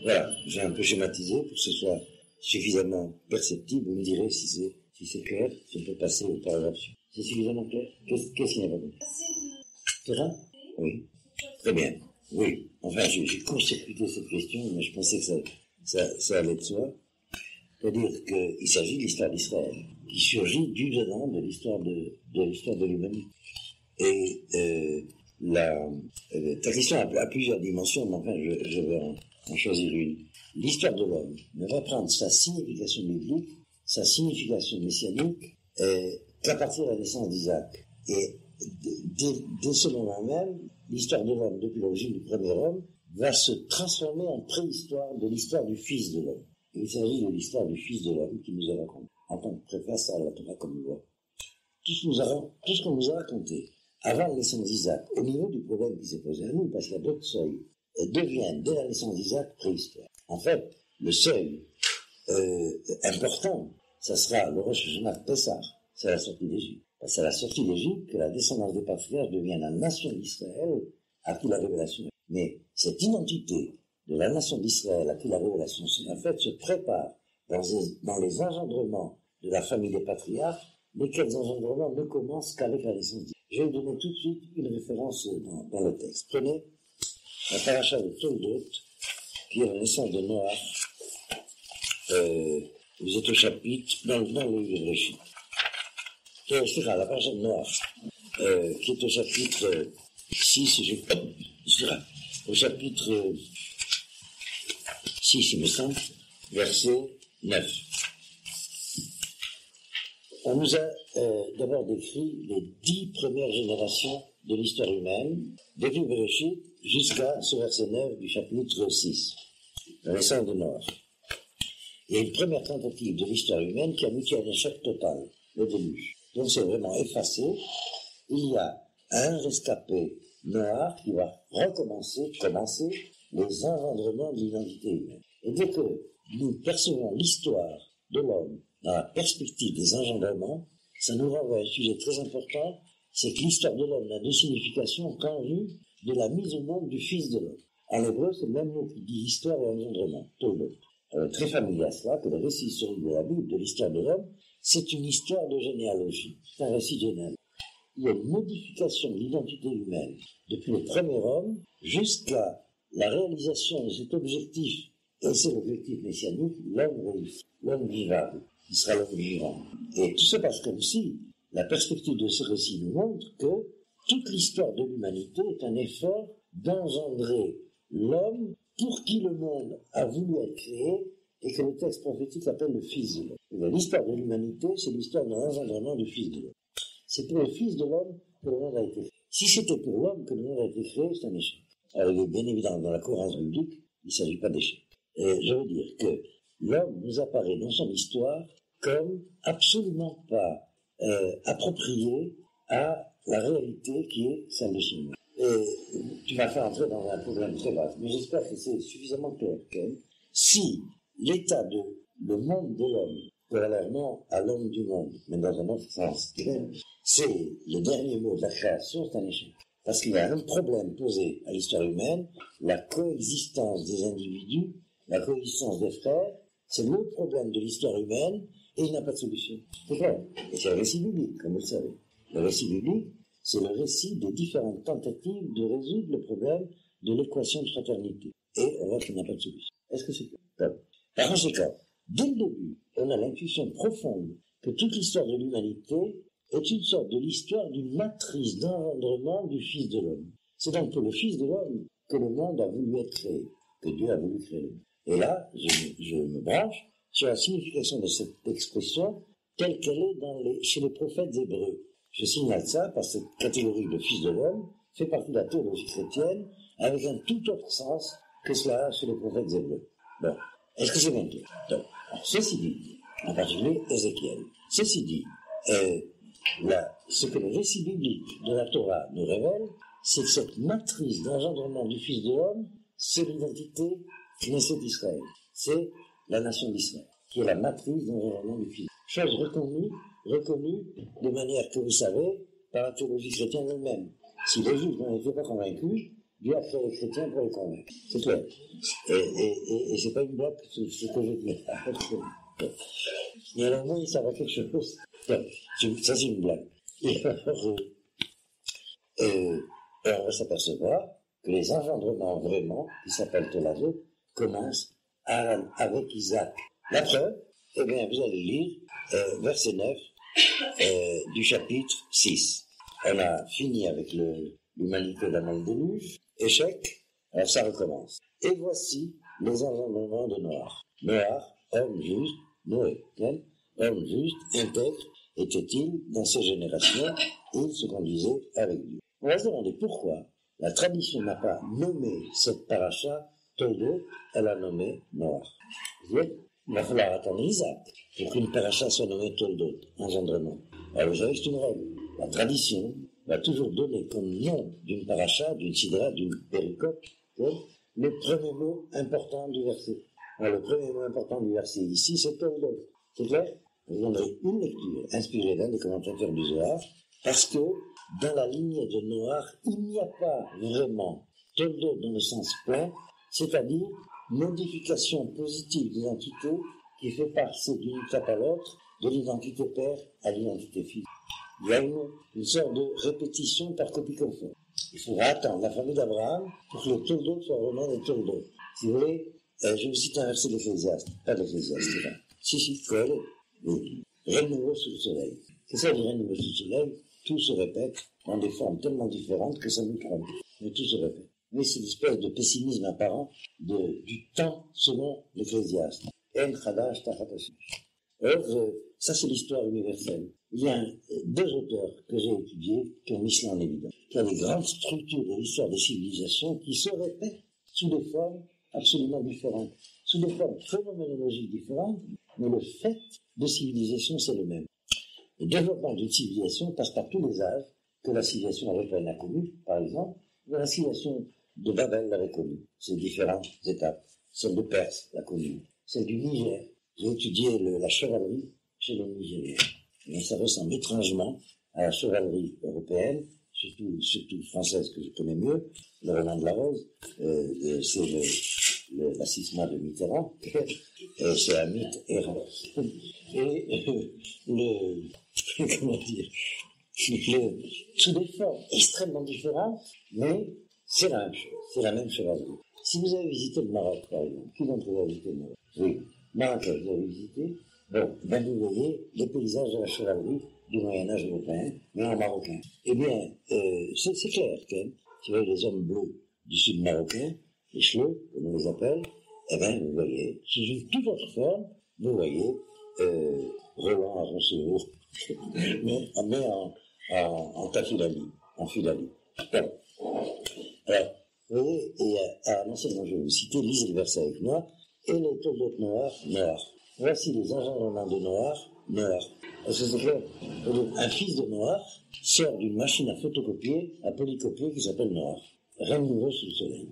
Voilà, j'ai un peu schématisé pour que ce soit suffisamment perceptible. Vous me direz si c'est clair, si on peut passer au paragraphe suivant. C'est suffisamment clair? Qu'est-ce qu'il n'y a pas compris? Terrain? Oui. Très bien. Oui. Enfin, j'ai court-circuité cette question, mais je pensais que ça allait de soi. C'est-à-dire qu'il s'agit de l'histoire d'Israël, qui surgit du dedans de l'histoire de l'humanité. Et ta question a plusieurs dimensions, mais enfin, je vais en choisir une. L'histoire de l'homme ne va prendre sa signification biblique, sa signification messianique, qu'à partir de la naissance d'Isaac. Et dès ce moment même, l'histoire de l'homme, depuis l'origine du premier homme, va se transformer en préhistoire de l'histoire du Fils de l'homme. Il s'agit de l'histoire du Fils de l'homme qui nous est raconté, en tant que préface à la Torah comme loi. Tout ce qu'on nous a raconté avant la naissance d'Isaac, au niveau du problème qui s'est posé à nous, parce qu'il y a d'autres seuils, devient, dès la naissance d'Isaac, préhistoire. En fait, le seuil important, ça sera le Rosh Hashanah Pessah, c'est la sortie d'Égypte. C'est à la sortie d'Égypte que la descendance des patriarches devient la nation d'Israël à qui la révélation est. Mais cette identité de la nation d'Israël à qui la révélation en fait se prépare dans les engendrements de la famille des patriarches, lesquels engendrements ne commencent qu'avec la naissance d'Israël. Je vais vous donner tout de suite une référence dans le texte. Prenez la paracha de Toldot, qui est la naissance de Noach. Vous êtes au chapitre, dans le livre de Bréchit. La paracha de Noach, qui est au chapitre 6, au chapitre 6, il me semble, verset 9. On nous a d'abord décrit les 10 premières générations de l'histoire humaine, depuis Bréchit jusqu'à ce verset 9 du chapitre 6, la naissance de Noach. Il y a une première tentative de l'histoire humaine qui a abouti à un échec total, le déluge. Donc c'est vraiment effacé. Il y a un rescapé, Noach, qui va commencer les engendrements de l'identité humaine. Et dès que nous percevons l'histoire de l'homme dans la perspective des engendrements, ça nous renvoie à un sujet très important, c'est que l'histoire de l'homme n'a de signification qu'en vue de la mise au monde du Fils de l'homme. En hébreu, c'est le même mot qui dit histoire et engendrement, Toldot. Très familier à cela, que le récit historique de la Bible, de l'histoire de l'homme, c'est une histoire de généalogie, c'est un récit généalogique. Il y a une modification de l'identité humaine depuis le premier homme jusqu'à la réalisation de cet objectif, et c'est l'objectif messianique, l'homme réussi, l'homme vivable, qui sera l'homme vivant. Et tout se passe comme si la perspective de ce récit nous montre que toute l'histoire de l'humanité est un effort d'engendrer l'homme pour qui le monde a voulu être créé et que le texte prophétique appelle le Fils de l'homme. L'histoire de l'humanité, c'est l'histoire de l'engendrement du Fils de l'homme. C'est pour le Fils de l'homme que le monde a été créé. Si c'était pour l'homme que le monde a été créé, c'est un échec. Alors, il est bien évident, dans la cohérence biblique, il ne s'agit pas d'échec. Je veux dire que l'homme nous apparaît dans son histoire comme absolument pas approprié à la réalité qui est celle de son monde. Tu m'as fait entrer dans un problème très grave, mais j'espère que c'est suffisamment clair que si l'état de le monde de l'homme, parallèlement à l'homme du monde, mais dans un autre sens, c'est le dernier mot de la création, c'est un échec. Parce qu'il y a un problème posé à l'histoire humaine, la coexistence des individus, la coexistence des frères, c'est le problème de l'histoire humaine, et il n'a pas de solution. C'est clair. Et c'est le récit biblique, comme vous le savez. Le récit biblique, c'est le récit des différentes tentatives de résoudre le problème de l'équation de fraternité. Et on voit qu'il n'a pas de solution. Est-ce que c'est clair? Par conséquent, dès le début, on a l'intuition profonde que toute l'histoire de l'humanité est une sorte de l'histoire d'une matrice d'engendrement du Fils de l'homme. C'est donc pour le Fils de l'homme que le monde a voulu être créé, que Dieu a voulu créer le monde. Et là, je me branche sur la signification de cette expression telle qu'elle est chez les prophètes hébreux. Je signale ça parce que cette catégorie de Fils de l'homme fait partie de la théologie chrétienne avec un tout autre sens que cela chez les prophètes hébreux. Bon, est-ce que c'est bien clair? Donc, ceci dit, en particulier Ézéchiel, ceci dit, ce que le récit biblique de la Torah nous révèle, c'est que cette matrice d'engendrement du Fils de l'homme, c'est l'identité Knesset d'Israël. C'est la nation d'Israël, qui est la matrice d'engendrement du Fils. Chose reconnue de manière que vous savez, par la théologie chrétienne elle-même. Si les Juifs n'en étaient pas convaincus, Dieu a créé les chrétiens pour les convaincre. C'est clair. Et c'est pas une blague, ce que je dis. Mais alors, oui, ça va quelque chose. Ça, c'est une blague. Et alors, on va s'apercevoir que les engendrements vraiment, qui s'appellent Toladot, commencent avec Isaac. La preuve, eh bien, vous allez lire verset 9 du chapitre 6. On a fini avec l'humanité d'un monde déluge, échec, alors ça recommence. Et voici les engendrements de Noach. Noach, homme juste, Noé, homme juste, intègre, était-il dans ses générations, il se conduisait avec Dieu. On va se demander pourquoi la tradition n'a pas nommé cette paracha Toldot, elle a nommé Noach. Vous voyez, il va falloir attendre Isaac pour qu'une paracha soit nommée Toldot, engendrement. Alors vous savez que c'est une règle. La tradition va toujours donner comme nom d'une paracha, d'une sidra, d'une péricope, le premier mot important du verset. Alors, le premier mot important du verset ici, c'est Toldot. C'est clair? Vous avez une lecture inspirée d'un des commentateurs du Zohar, parce que dans la lignée de Noach, il n'y a pas vraiment Toldot dans le sens plein, c'est-à-dire modification positive d'identité qui fait passer d'une étape à l'autre, de l'identité père à l'identité fils. Il y a une sorte de répétition par copie conforme. Il faudra attendre la famille d'Abraham pour que le Toldot soit vraiment le Toldot. Si vous voulez, je vous cite un verset d'Ecclésiaste, pas d'Ecclésiaste, là. Si, Cole, rien de nouveau sous le soleil. C'est ça, rien de nouveau sous le soleil, tout se répète dans des formes tellement différentes que ça nous trompe. Mais tout se répète. Mais c'est l'espèce de pessimisme apparent du temps selon l'Ecclésiaste. En Chadash Tachatash. Alors, ça c'est l'histoire universelle. Il y a deux auteurs que j'ai étudiés qui ont mis cela en évidence. Il y a des grandes structures de l'histoire des civilisations qui se répètent sous des formes absolument différentes, sous des formes phénoménologiques différentes, mais le fait de civilisation c'est le même. Le développement d'une civilisation passe par tous les âges que la civilisation européenne a connu, par exemple, la civilisation de Babel l'avait connue, ces différentes étapes. Celle de Perse l'a connue, celle du Niger. J'ai étudié la chevalerie chez les Nigériens. Mais ça ressemble étrangement à la chevalerie européenne, surtout française que je connais mieux, le Roland de la Rose, c'est l'assistement de Mitterrand, c'est un mythe errant. Et comment dire, sous des formes extrêmement différentes, mais c'est la même chose, c'est la même chevalerie. Si vous avez visité le Maroc, par exemple, qui d'entre vous a visité le Maroc? Oui, Maroc, vous avez visité. Bon, ben vous voyez les paysages de la chevalerie du Moyen-Âge européen, mais en marocain. Eh bien, c'est clair, quand même. Si vous voyez les hommes bleus du sud marocain, les cheveux, comme on les appelle, eh bien, vous voyez, sous une toute autre forme, vous voyez Roland à Roncevaux, mais en tafilali, en filali. Bon. Alors, vous voyez, et à l'enseignement, je vais vous citer, lisez le verset avec moi, et les Toldot Noach. Voici les engendrements de Noach. Est-ce que c'est clair? Un fils de Noach sort d'une machine à photocopier, à polycopier qui s'appelle Noach. Rien de nouveau sous le soleil.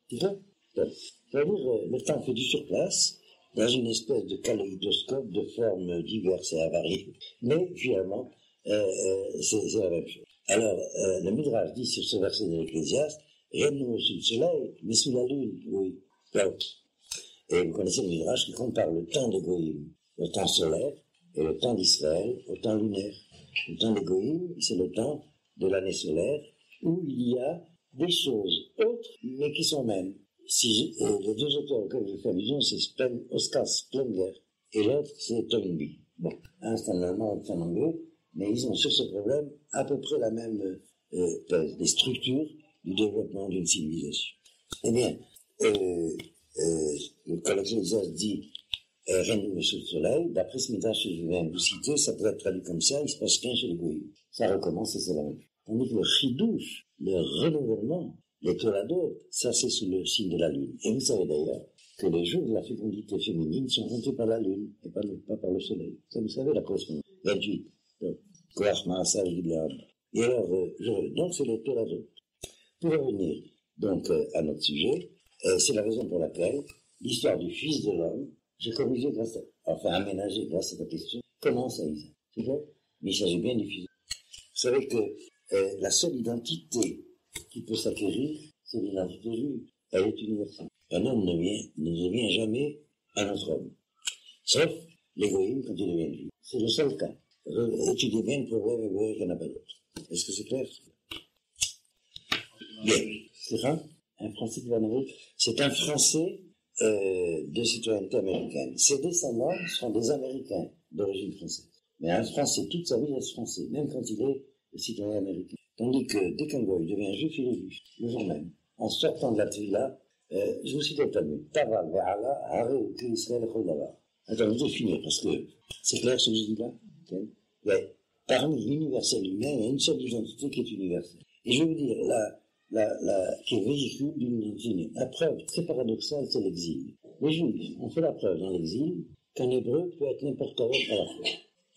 C'est ça? C'est-à-dire, le temps fait du surplace, dans une espèce de kaléidoscope de formes diverses et avariées. Mais, finalement, c'est la même chose. Alors, le Midrash dit sur ce verset de l'Ecclésiaste, rien de nouveau sous le soleil, mais sous la lune, oui. Donc, et vous connaissez le Midrash qui compare le temps des Goïm, le temps solaire, et le temps d'Israël au temps lunaire. Le temps des Goïm, c'est le temps de l'année solaire, où il y a des choses autres, mais qui sont mêmes. Les deux auteurs auxquels je fais allusion, c'est Oscar Splender, et l'autre, c'est Toynbee. Bon, un c'est un allemand, l'autre c'est un anglais, mais ils ont sur ce problème à peu près la même thèse, des structures du développement d'une civilisation. Eh bien, quand l'Ecclésiaste dit rien de nouveau sous le soleil, d'après ce midrash que je viens de vous citer, ça peut être traduit comme ça, il se passe qu'un chez les Goïm. Ça recommence et c'est la même chose. Tandis que le chidouche, le renouvellement, les toladot, ça c'est sous le signe de la lune. Et vous savez d'ailleurs que les jours de la fécondité féminine sont comptés par la lune et pas par le soleil. Ça vous savez la correspondance. 28. Donc, Koach Maasal Gilad. Et alors, donc c'est les toladot. Pour revenir donc à notre sujet, c'est la raison pour laquelle l'histoire du Fils de l'homme, j'ai corrigé aménagé grâce à ta question, commence à Isaac. C'est vrai? Mais il s'agit bien du Fils de l'homme. Vous savez que la seule identité qui peut s'acquérir, c'est l'identité juive. Elle est universelle. Un homme ne devient jamais un autre homme. Sauf l'égoïme quand il devient juif. C'est le seul cas. étudiez bien le problème et vous verrez qu'il n'y en a pas d'autre. Est-ce que c'est clair? Bien. C'est ça? Un Français qui va en Amérique, c'est un Français de citoyenneté américaine. Ses descendants sont des Américains d'origine française. Mais un Français, toute sa vie, reste français, même quand il est citoyen américain. Tandis que dès qu'un goy devient juif, il est juif, le jour même. En sortant de la Tvila, je vous cite le Talmud. Taval ve'ala, hare uke Israël chol davar. Attends, je vais finir, parce que c'est clair ce que je dis là. Okay. Ouais. Parmi l'universel humain, il y a une seule identité qui est universelle. Et je veux dire, qui est véhicule d'une identité. La preuve très paradoxale, c'est l'exil. Les Juifs ont fait la preuve dans l'exil qu'un Hébreu peut être n'importe quoi à la fois.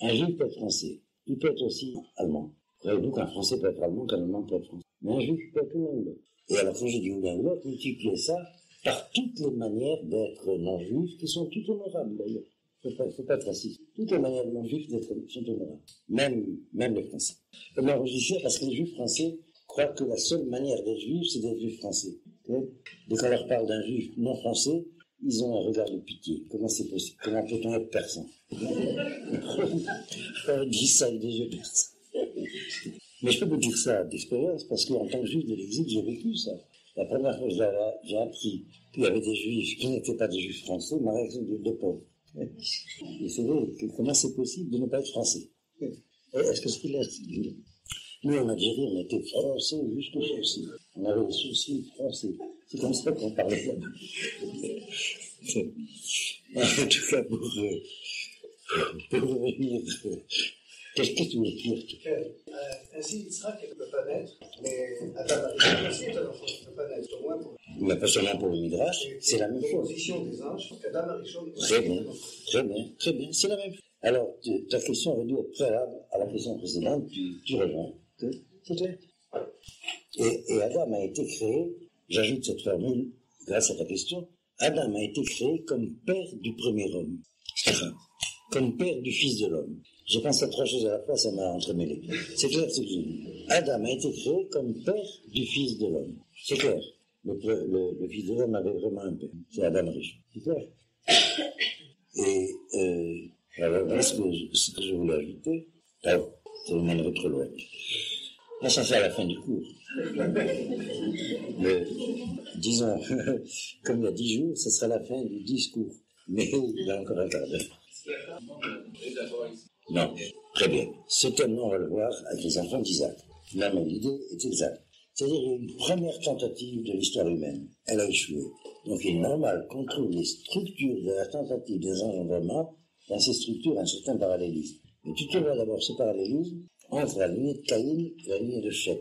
Un Juif peut être français, il peut être aussi allemand. Croyez-vous qu'un Français peut être allemand, qu'un Allemand peut être français. Mais un Juif peut être l'un ou l'autre. Et alors, quand j'ai dit l'un ou l'autre, multipliez ça par toutes les manières d'être non-juifs, qui sont toutes honorables d'ailleurs. Il ne faut pas être raciste. Toutes les manières non-juifs sont honorables. Même les Français. Alors, je dis ça parce que les Juifs français croient que la seule manière d'être juif, c'est d'être juif français. Dès qu'on leur parle d'un juif non français, ils ont un regard de pitié. Comment c'est possible? Comment peut-on être persan? Ils disent ça avec des yeux persans. Mais je peux vous dire ça d'expérience, parce qu'en tant que juif de l'exil, j'ai vécu ça. La première fois que j'ai appris qu'il y avait des juifs qui n'étaient pas des juifs français, ma réaction était de pauvre. Et c'est vrai, comment c'est possible de ne pas être français? Est-ce que c'est qu'il est? Nous, en Algérie, on était français jusqu'aux sourcils. On avait les sourcils français. C'est comme ça qu'on parlait là-bas. En tout cas, pour revenir... Qu'est-ce que tu veux dire? Ainsi, Yitzhak ne peut pas naître, mais Adam Arishon aussi est un enfant qui ne peut pas naître, au moins pour... Mais pas seulement pour le Midrash, c'est la même chose. L'opposition des anges, qu'Adam Arishon... Très bien, c'est la même chose. Alors, ta question aurait dû être préalable à la question précédente, tu rejoins. C'est clair. Et Adam a été créé, j'ajoute cette formule, grâce à ta question, Adam a été créé comme père du premier homme. C'est ça. Comme père du fils de l'homme. Je pense à trois choses à la fois, ça m'a entremêlé. C'est clair ce que je dis. Adam a été créé comme père du fils de l'homme. C'est clair. Le fils de l'homme avait vraiment un père. C'est Adam riche. C'est clair. Et voilà ce que je voulais ajouter. Ça vous mènerait trop loin. Là, ça fait à la fin du cours. Disons, comme il y a 10 jours, ce sera la fin du discours. Mais il y a encore un quart d'heure. Non, très bien. Ce thème, on va le voir avec les enfants d'Isaac. Là, mais l'idée est exacte. C'est-à-dire qu'il y a eu une première tentative de l'histoire humaine. Elle a échoué. Donc il est normal qu'on trouve les structures de la tentative des engendrements dans ces structures un certain parallélisme. Mais tu trouveras d'abord ce parallélisme entre la lignée de Caïn et la lignée de Chet.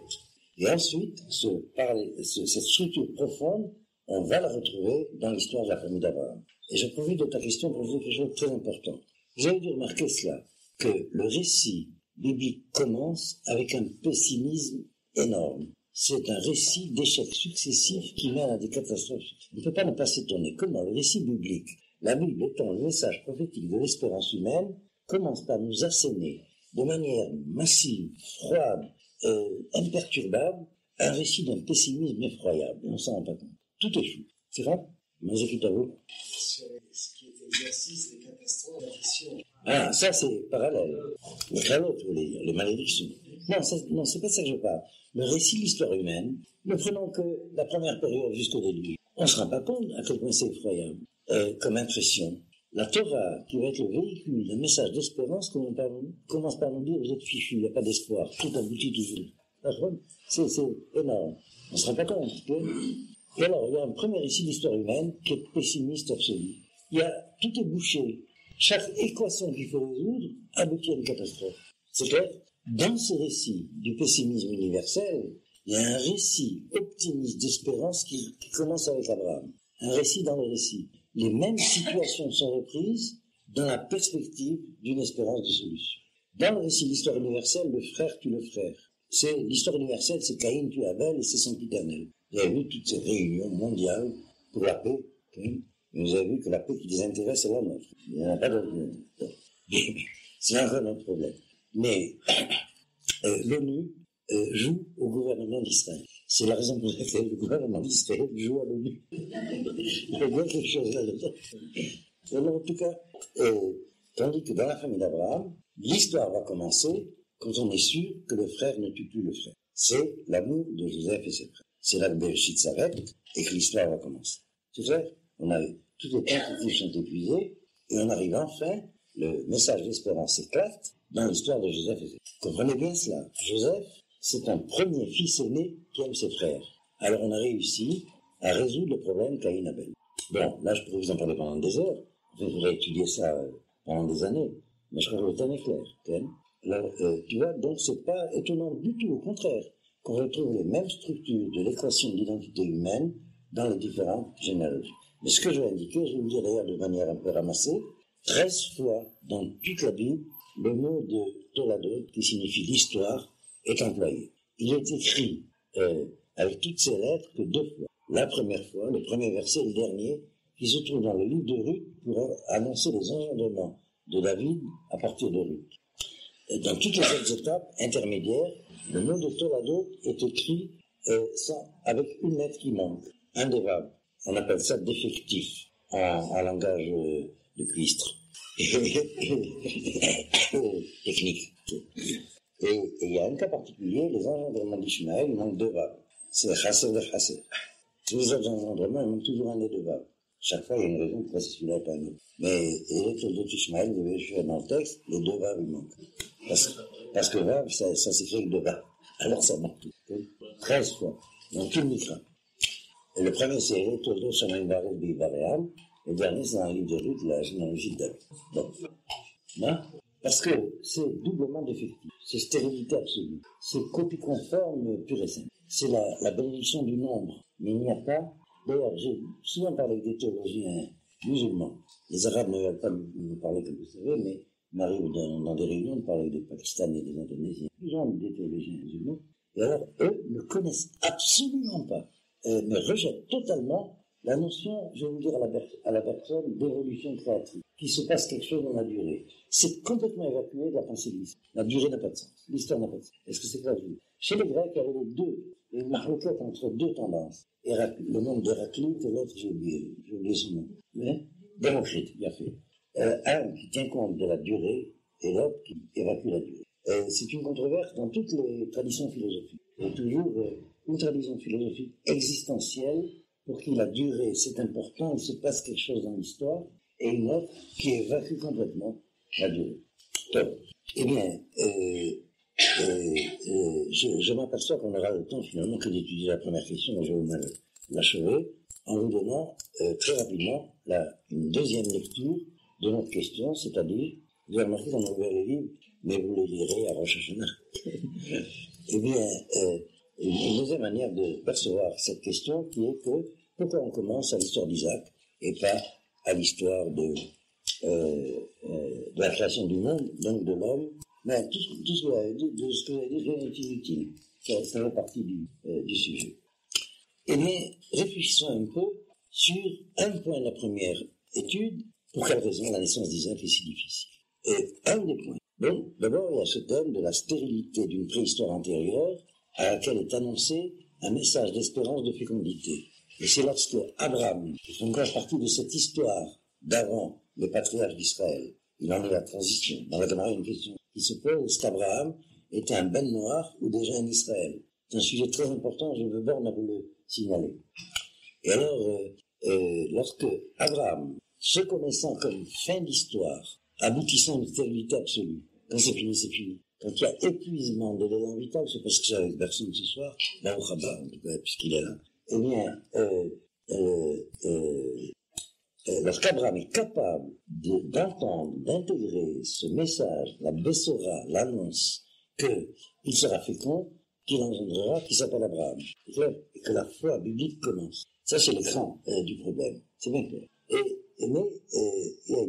Et ensuite, cette structure profonde, on va la retrouver dans l'histoire de la famille d'Abraham. Et je profite de ta question pour vous dire quelque chose de très important. Vous avez dû remarquer cela, que le récit biblique commence avec un pessimisme énorme. C'est un récit d'échecs successifs qui mène à des catastrophes. On ne peut pas ne pas s'étonner comment le récit biblique, la Bible étant le message prophétique de l'espérance humaine, commence par nous asséner de manière massive, froide, imperturbable, un récit d'un pessimisme effroyable. Et on ne s'en rend pas compte. Tout échoue. C'est vrai? Mais j'écoute à vous. Sur ce qui est l'exercice des catastrophes, l'addition. Ah, ça c'est parallèle. Très l'autre, vous voulez dire, les malédictions. Non, c'est pas ça que je parle. Le récit de l'histoire humaine, ne prenons que la première période jusqu'au début. On ne se rend pas compte à quel point c'est effroyable comme impression. La Torah, qui va être le véhicule d'un message d'espérance, commence par nous dire, vous êtes fichus, il n'y a pas d'espoir, tout aboutit toujours. C'est énorme. On ne se rend pas compte. Et alors, il y a un premier récit d'histoire humaine qui est pessimiste absolu. Tout est bouché. Chaque équation qu'il faut résoudre aboutit à une catastrophe. C'est clair? Dans ce récit du pessimisme universel, il y a un récit optimiste d'espérance qui commence avec Abraham. Un récit dans le récit. Les mêmes situations sont reprises dans la perspective d'une espérance de solution. Dans le récit de l'histoire universelle, le frère tue le frère. L'histoire universelle, c'est Caïn tue Abel et c'est son éternel. Vous avez vu toutes ces réunions mondiales pour la paix, et vous avez vu que la paix qui les intéresse, c'est la nôtre. Il n'y en a pas d'autre. C'est un vrai notre problème. Mais l'ONU joue au gouvernement d'Israël. C'est la raison pour laquelle le gouvernement d'Israël joue à l'ONU. Il y a bien quelque chose là-dedans. Alors, en tout cas, tandis que dans la famille d'Abraham, L'histoire va commencer quand on est sûr que le frère ne tue plus le frère. C'est l'amour de Joseph et ses frères. C'est là que Bereshit s'arrête et que l'histoire va commencer. C'est clair? Toutes les tentatives sont épuisées et on arrive enfin, le message d'espérance éclate dans l'histoire de Joseph et ses frères. Comprenez bien cela. Joseph, c'est un premier fils aîné qui aime ses frères. Alors on a réussi à résoudre le problème Caïn-Abel. Bon, là je pourrais vous en parler pendant des heures. Je voudrais étudier ça pendant des années. Mais je crois que le thème est clair. Alors, tu vois, donc c'est pas étonnant du tout, au contraire, qu'on retrouve les mêmes structures de l'équation de l'identité humaine dans les différentes généalogies. Mais ce que je vais indiquer, je vais vous dire d'ailleurs de manière un peu ramassée, 13 fois dans toute la Bible, le mot de Toladot, qui signifie l'histoire, est employé. Il est écrit avec toutes ces lettres que 2 fois. La première fois, le premier verset et le dernier, qui se trouve dans le livre de Ruth pour annoncer les engendrements de David à partir de Ruth. Dans toutes les autres étapes intermédiaires, le nom de Toladot est écrit avec une lettre qui manque, un des verbes. On appelle ça défectif en langage de cuistre. Technique. Et il y a un cas particulier, les engendrements d'Ishmaël, il manque 2 verbes. C'est chasser de chasser. Tous les autres engendrements, il manque toujours un des 2 verbes. Chaque fois, il y a une raison pourquoi c'est celui-là et pas un autre. Mais les Toldot d'Ishmaël, vous avez fait dans le texte, les 2 verbes, ils manquent. Parce que verbe, ça s'écrit avec 2 verbes. Alors ça manque tout. 13 fois. Donc tout le Mikra. Et le premier, c'est les Toldot Shamaim Baruch Bivaream. Le dernier, c'est dans le livre de Ruth, la généalogie de David. Bon. Non? Parce que c'est doublement défectif. C'est stérilité absolue. C'est copie conforme pure et simple. C'est la bénédiction du nombre. Mais il n'y a pas. D'ailleurs, j'ai souvent parlé avec des théologiens musulmans. Les Arabes ne veulent pas me parler, comme vous savez, mais il m'arrive dans des réunions de parler avec des Pakistanais, des Indonésiens, des théologiens musulmans. Et alors, eux ne connaissent absolument pas, mais rejettent totalement la notion, je vais vous dire à la personne, d'évolution créative, qu'il se passe quelque chose dans la durée. C'est complètement évacué de la pensée de l'histoire. La durée n'a pas de sens. L'histoire n'a pas de sens. Est-ce que c'est clair? Chez les Grecs, il y avait une marloquette entre 2 tendances. Le nom d'Héraclite et l'autre, j'ai oublié son nom. Mais Démocrite, bien fait. Un qui tient compte de la durée et l'autre qui évacue la durée. C'est une controverse dans toutes les traditions philosophiques. Il y a toujours une tradition philosophique existentielle pour qui la durée, c'est important, il se passe quelque chose dans l'histoire, et une autre qui évacue complètement la durée. Donc, eh bien, je m'aperçois qu'on aura le temps finalement que d'étudier la première question, mais je vais vous l'achever, en vous donnant très rapidement une deuxième lecture de notre question, c'est-à-dire, vous avez remarqué qu'on a ouvert les livres, mais vous les lirez à Rosh Hashanah. Eh bien, une deuxième manière de percevoir cette question qui est que pourquoi on commence à l'histoire d'Isaac et pas à l'histoire de la création du monde, donc de l'homme. Mais tout ce que vous avez dit, de ce que vous avez dit, rien n'est inutile. Ça fait partie du sujet. Eh bien, réfléchissons un peu sur un point de la première étude, pour quelle raison la naissance d'Isaac est si difficile. Et un des points. Donc, d'abord, il y a ce thème de la stérilité d'une préhistoire antérieure à laquelle est annoncé un message d'espérance de fécondité. Et c'est lorsque Abraham, qui fait encore partie de cette histoire d'avant le patriarche d'Israël, il en est la transition. Dans la Gemara, il y a une question qui se pose, est-ce qu'Abraham était un Ben Noir ou déjà un Israël? C'est un sujet très important, je me borne à vous le signaler. Et alors, lorsque Abraham, se connaissant comme fin d'histoire, aboutissant à une stérilité absolue, quand c'est fini, c'est fini. Quand il y a épuisement de l'élan vital, c'est parce que c'est avec personne ce soir, là au Rabat, en tout cas, puisqu'il est là. Eh bien, lorsqu'Abraham est capable d'entendre, d'intégrer ce message, la Bessora, l'annonce qu'il sera fécond, qu'il engendrera, qui s'appelle Abraham. C'est clair? Et que la foi biblique commence. Ça, c'est l'écran du problème. C'est bien clair. Mais il y a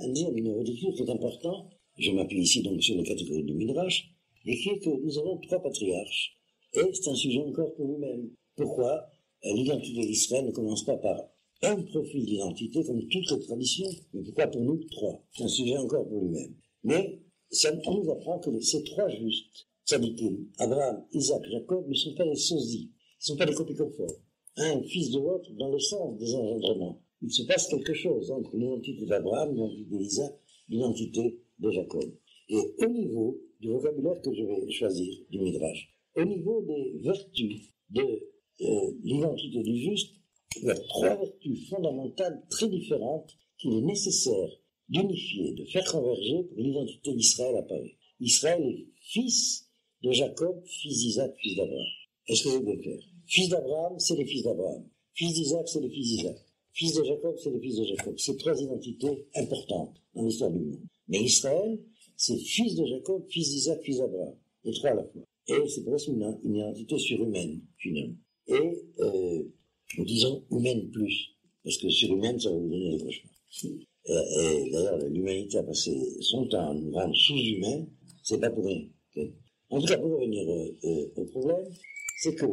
un deuxième relecture qui est important. Je m'appuie ici donc sur les catégories du Midrash, et qui est que nous avons 3 patriarches. Et c'est un sujet encore pour nous-mêmes. Pourquoi l'identité d'Israël ne commence pas par un profil d'identité comme toutes les traditions, mais pourquoi pour nous 3? C'est un sujet encore pour lui-même. Mais on nous apprend que ces 3 justes, Tzadikim, Abraham, Isaac, Jacob, ne sont pas des sosies, ne sont pas des copies conformes. Un fils de l'autre dans le sens des engendrements. Il se passe quelque chose entre l'identité d'Abraham, l'identité d'Isaac, l'identité de Jacob. Et au niveau du vocabulaire que je vais choisir, du Midrash, au niveau des vertus de l'identité du juste, il y a 3 vertus fondamentales très différentes qu'il est nécessaire d'unifier, de faire converger pour l'identité d'Israël apparaît. Israël est fils de Jacob, fils d'Isaac, fils d'Abraham. Est-ce que c'est bien clair? Fils d'Abraham, c'est les fils d'Abraham. Fils d'Isaac, c'est les fils d'Isaac. Fils de Jacob, c'est les fils de Jacob. C'est 3 identités importantes dans l'histoire du monde. Mais Israël, c'est fils de Jacob, fils d'Isaac, fils d'Abraham. Les 3 à la fois. Et c'est presque une identité surhumaine, finalement. Et, disons, humaine plus. Parce que surhumaine, ça va vous donner des cauchemars. Et d'ailleurs, l'humanité a passé son temps à nous rendre sous-humains, c'est pas pour rien. Okay. En tout cas, pour revenir au problème, c'est que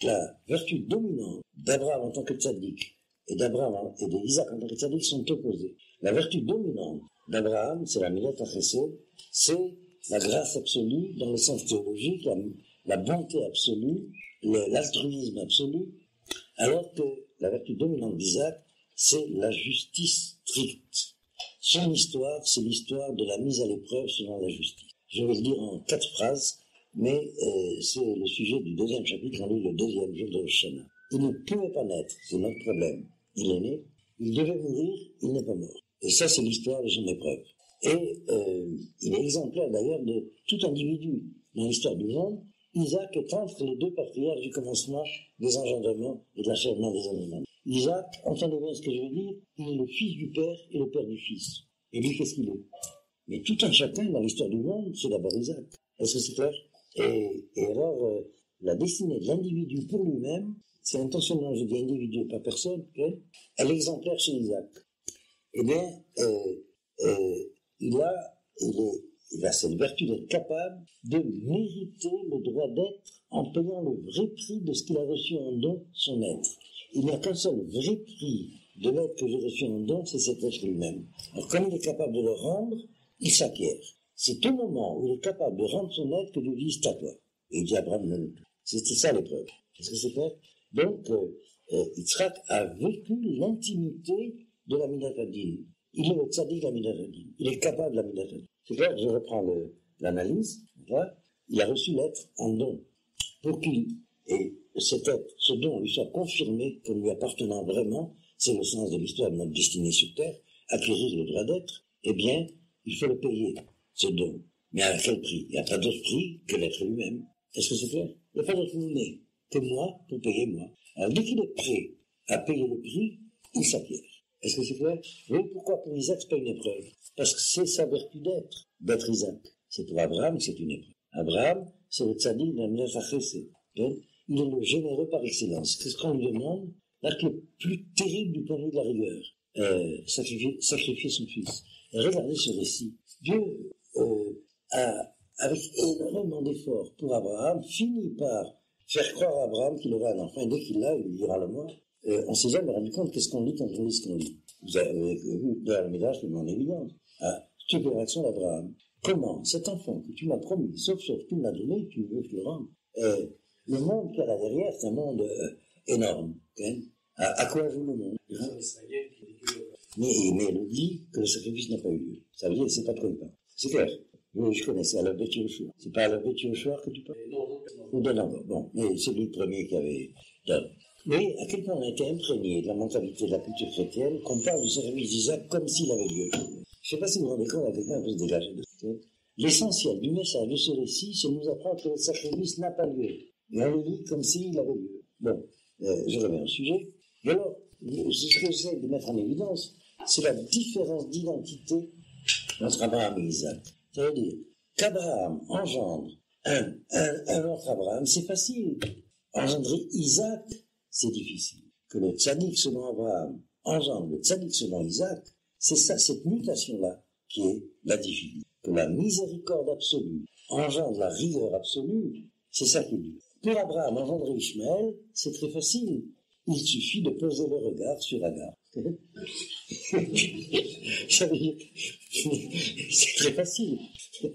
la vertu dominante d'Abraham en tant que tzaddik et d'Abraham et d'Isaac en tant que tzaddik sont opposées. La vertu dominante d'Abraham, c'est la milat hachesed, c'est la grâce absolue dans le sens théologique, la bonté absolue, l'altruisme absolu, alors que la vertu dominante d'Isaac, c'est la justice stricte. Son histoire, c'est l'histoire de la mise à l'épreuve selon la justice. Je vais le dire en 4 phrases, mais c'est le sujet du 2e chapitre, on lit le 2e jour de Rosh Hashanah. Il ne pouvait pas naître, c'est notre problème. Il est né, il devait mourir, il n'est pas mort. Et ça, c'est l'histoire de son épreuve. Et il est exemplaire d'ailleurs de tout individu dans l'histoire du monde. Isaac est entre les 2 patriarches du commencement des engendrements et de l'achèvement des animaux. Isaac, entendez bien ce que je veux dire, il est le fils du père et le père du fils. Et lui, qu'est-ce qu'il est? Mais tout un chacun dans l'histoire du monde, c'est d'abord Isaac. Est-ce que c'est clair? Et alors, la destinée de l'individu pour lui-même, c'est intentionnellement, je dis individu, pas personne, okay? Elle est exemplaire chez Isaac. Eh bien, il a cette vertu d'être capable de mériter le droit d'être en payant le vrai prix de ce qu'il a reçu en don, son être. Il n'y a qu'un seul vrai prix de l'être que j'ai reçu en don, c'est cet être lui-même. Alors, comme il est capable de le rendre, il s'acquiert. C'est au moment où il est capable de rendre son être que Dieu dit, c'est à toi. Et il dit, Abraham, non. C'était ça l'épreuve. Est-ce que c'est clair? Donc, Yitzhak a vécu l'intimité de la Midat Hadin. Il est le tzaddik de la Midat Hadin. Il est capable de la Midat Hadin. C'est clair, je reprends l'analyse. Voilà. Il a reçu l'être en don. Pour qu'il, et cet être, ce don lui soit confirmé comme lui appartenant vraiment, c'est le sens de l'histoire de notre destinée sur terre, acquérir le droit d'être, eh bien, il faut le payer, ce don. Mais à quel prix? Il n'y a pas d'autre prix que l'être lui-même. Est-ce que c'est clair? Il n'y a pas d'autre monnaie que moi pour payer moi. Alors, dès qu'il est prêt à payer le prix, il s'acquiert. Est-ce que c'est clair? Oui, pourquoi pour Isaac, c'est pas une épreuve? Parce que c'est sa vertu d'être Isaac. C'est pour Abraham que c'est une épreuve. Abraham, c'est le tzaddik de la milat hachesed. Il est le généreux par excellence. C'est ce qu'on lui demande, l'acte le plus terrible du point de vue de la rigueur. Sacrifier son fils. Et regardez ce récit. Dieu a, avec énormément d'efforts pour Abraham, fini par faire croire à Abraham qu'il aura un enfant. Et dès qu'il l'a, il lui dira le moi. On s'est jamais rendu compte qu'est-ce qu'on lit quand on lit ce qu'on lit. Vous avez vu dans le Midrash, mais en évidence. Stupéfaction d'Abraham. Comment cet enfant que tu m'as promis, sauf tu me l'as donné, tu veux que je le rende. Le monde qu'il y a là derrière, c'est un monde énorme. Okay? À quoi joue le monde? Mais il oublie que le sacrifice n'a pas eu lieu. Ça veut dire, c'est pas de quoi il parle. C'est clair. Je connais, c'est à la bête Yoshua. C'est pas à la bête Yoshua que tu parles? Ou non. Bon, mais c'est lui le premier qui avait... Mais à quel point on a été imprégné de la mentalité de la culture chrétienne qu'on parle du sacrifice d'Isaac comme s'il avait lieu. Je ne sais pas si vous vous rendez compte à quel point on peut se dégager de ça. L'essentiel du message de ce récit, c'est de nous apprendre que le sacrifice n'a pas lieu. Et on le lit comme s'il avait lieu. Bon, je reviens au sujet. Et alors, ce que j'essaie de mettre en évidence, c'est la différence d'identité entre Abraham et Isaac. Ça veut dire qu'Abraham engendre un autre Abraham, c'est facile. Engendrer Isaac, c'est difficile. Que le tzaddik selon Abraham engendre le tzaddik selon Isaac, c'est ça, cette mutation-là, qui est la difficulté. Que la miséricorde absolue engendre la rigueur absolue, c'est ça qui est dur. Pour Abraham, engendrer Ishmaël, c'est très facile. Il suffit de poser le regard sur Agar. Ça veut dire, c'est très facile.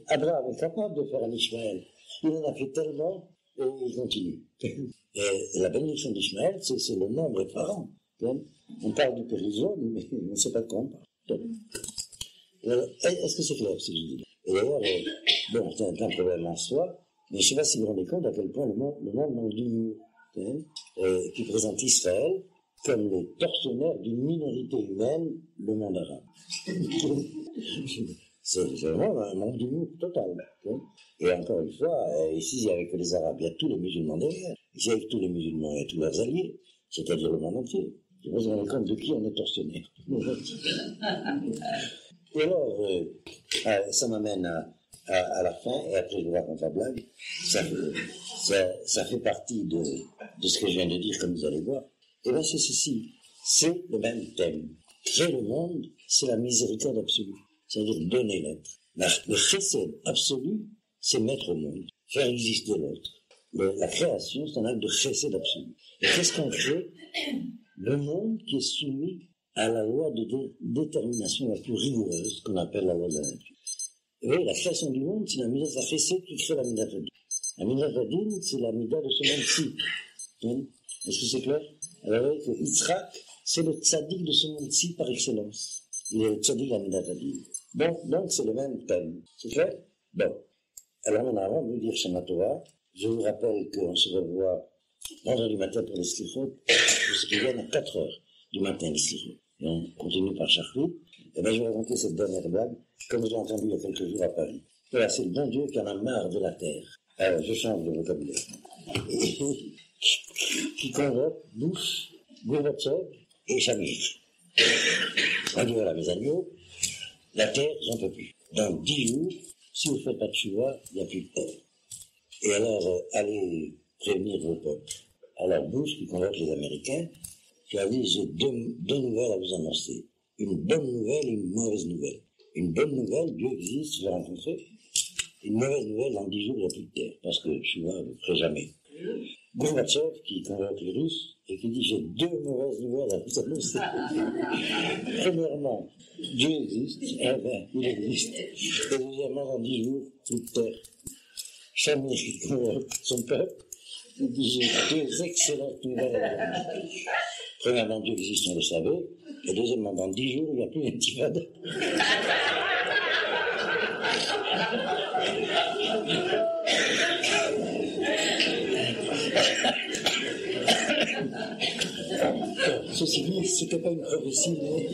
Abraham est capable de faire un Ishmaël. Il en a fait tellement, et il continue. Et la bénédiction d'Ishmaël, c'est le nombre effarant. On parle du périsome, mais on ne sait pas de quoi on parle. Alors, est-ce que c'est clair ce que je dis? Et d'ailleurs, bon, c'est un problème en soi, mais je ne sais pas si vous vous rendez compte à quel point le monde manque d'humour, qui présente Israël comme le tortionnaire d'une minorité humaine, le monde arabe. C'est vraiment un manque d'humour total. Et encore une fois, ici, il n'y a avec les Arabes, il y a tous les musulmans derrière. Ici, avec tous les musulmans, il y a tous leurs alliés, c'est-à-dire le monde entier. Je ne sais pas si vous vous rendez compte de qui on est tortionnaire. Et alors, ça m'amène à la fin, et après je vais raconter la blague. Ça fait partie de ce que je viens de dire, comme vous allez voir. Et bien c'est ceci, c'est le même thème. Créer le monde, c'est la miséricorde absolue, c'est-à-dire donner l'être. Le chesed absolu, c'est mettre au monde, faire exister l'autre. La création, c'est un acte de chesed absolu. Et qu'est-ce qu'on crée? Le monde qui est soumis à la loi de détermination la plus rigoureuse, qu'on appelle la loi de la nature. Et oui, la création du monde, c'est la midat chesed qui crée la midat hadin. La midat hadin, c'est la midat de ce monde-ci. Est-ce que c'est clair? Alors, vous voyez que Yitzhak, c'est le tzaddik de ce monde-ci par excellence. Il est le tzaddik de la midat hadin. Bon, donc c'est le même thème. C'est clair? Bon. Alors, on a avant de vous dire Shana Torah. Je vous rappelle qu'on se revoit vendredi matin pour les slichot, parce qu'ils viennent à 4 heures du matin, les slichot. Et on continue par Charlie. Et bien, je vais raconter cette dernière blague, comme j'ai entendu il y a quelques jours à Paris. Voilà, c'est le bon Dieu qui en a marre de la terre. Alors, je change de vocabulaire. Qui convoque Bush, Gorbatchev et Shamir. On dit voilà, mes agneaux, la terre, j'en peux plus. Dans 10 jours, si vous ne faites pas de chouva, il n'y a plus de terre. Et alors, allez prévenir vos peuples. Alors, Bush, qui convoque les Américains, qui a dit, j'ai deux nouvelles à vous annoncer. Une bonne nouvelle et une mauvaise nouvelle. Une bonne nouvelle, Dieu existe, je l'ai rencontré. Une mauvaise nouvelle, dans 10 jours, il n'y a plus de terre, parce que chouva, vous ne ferez jamais. Gorbatchev, qui convoque les Russes, et qui dit, j'ai 2 mauvaises nouvelles à vous annoncer. Premièrement, Dieu existe, eh bien, il existe. Et deuxièmement, dans 10 jours, plus de terre. Shamir, qui convoque son peuple, il dit, j'ai 2 excellentes nouvelles à vous annoncer. Premièrement, Dieu existe, on le savait, et deuxièmement, dans 10 jours, il n'y a plus d'intifada. Ceci dit, c'était pas une prophétie, mais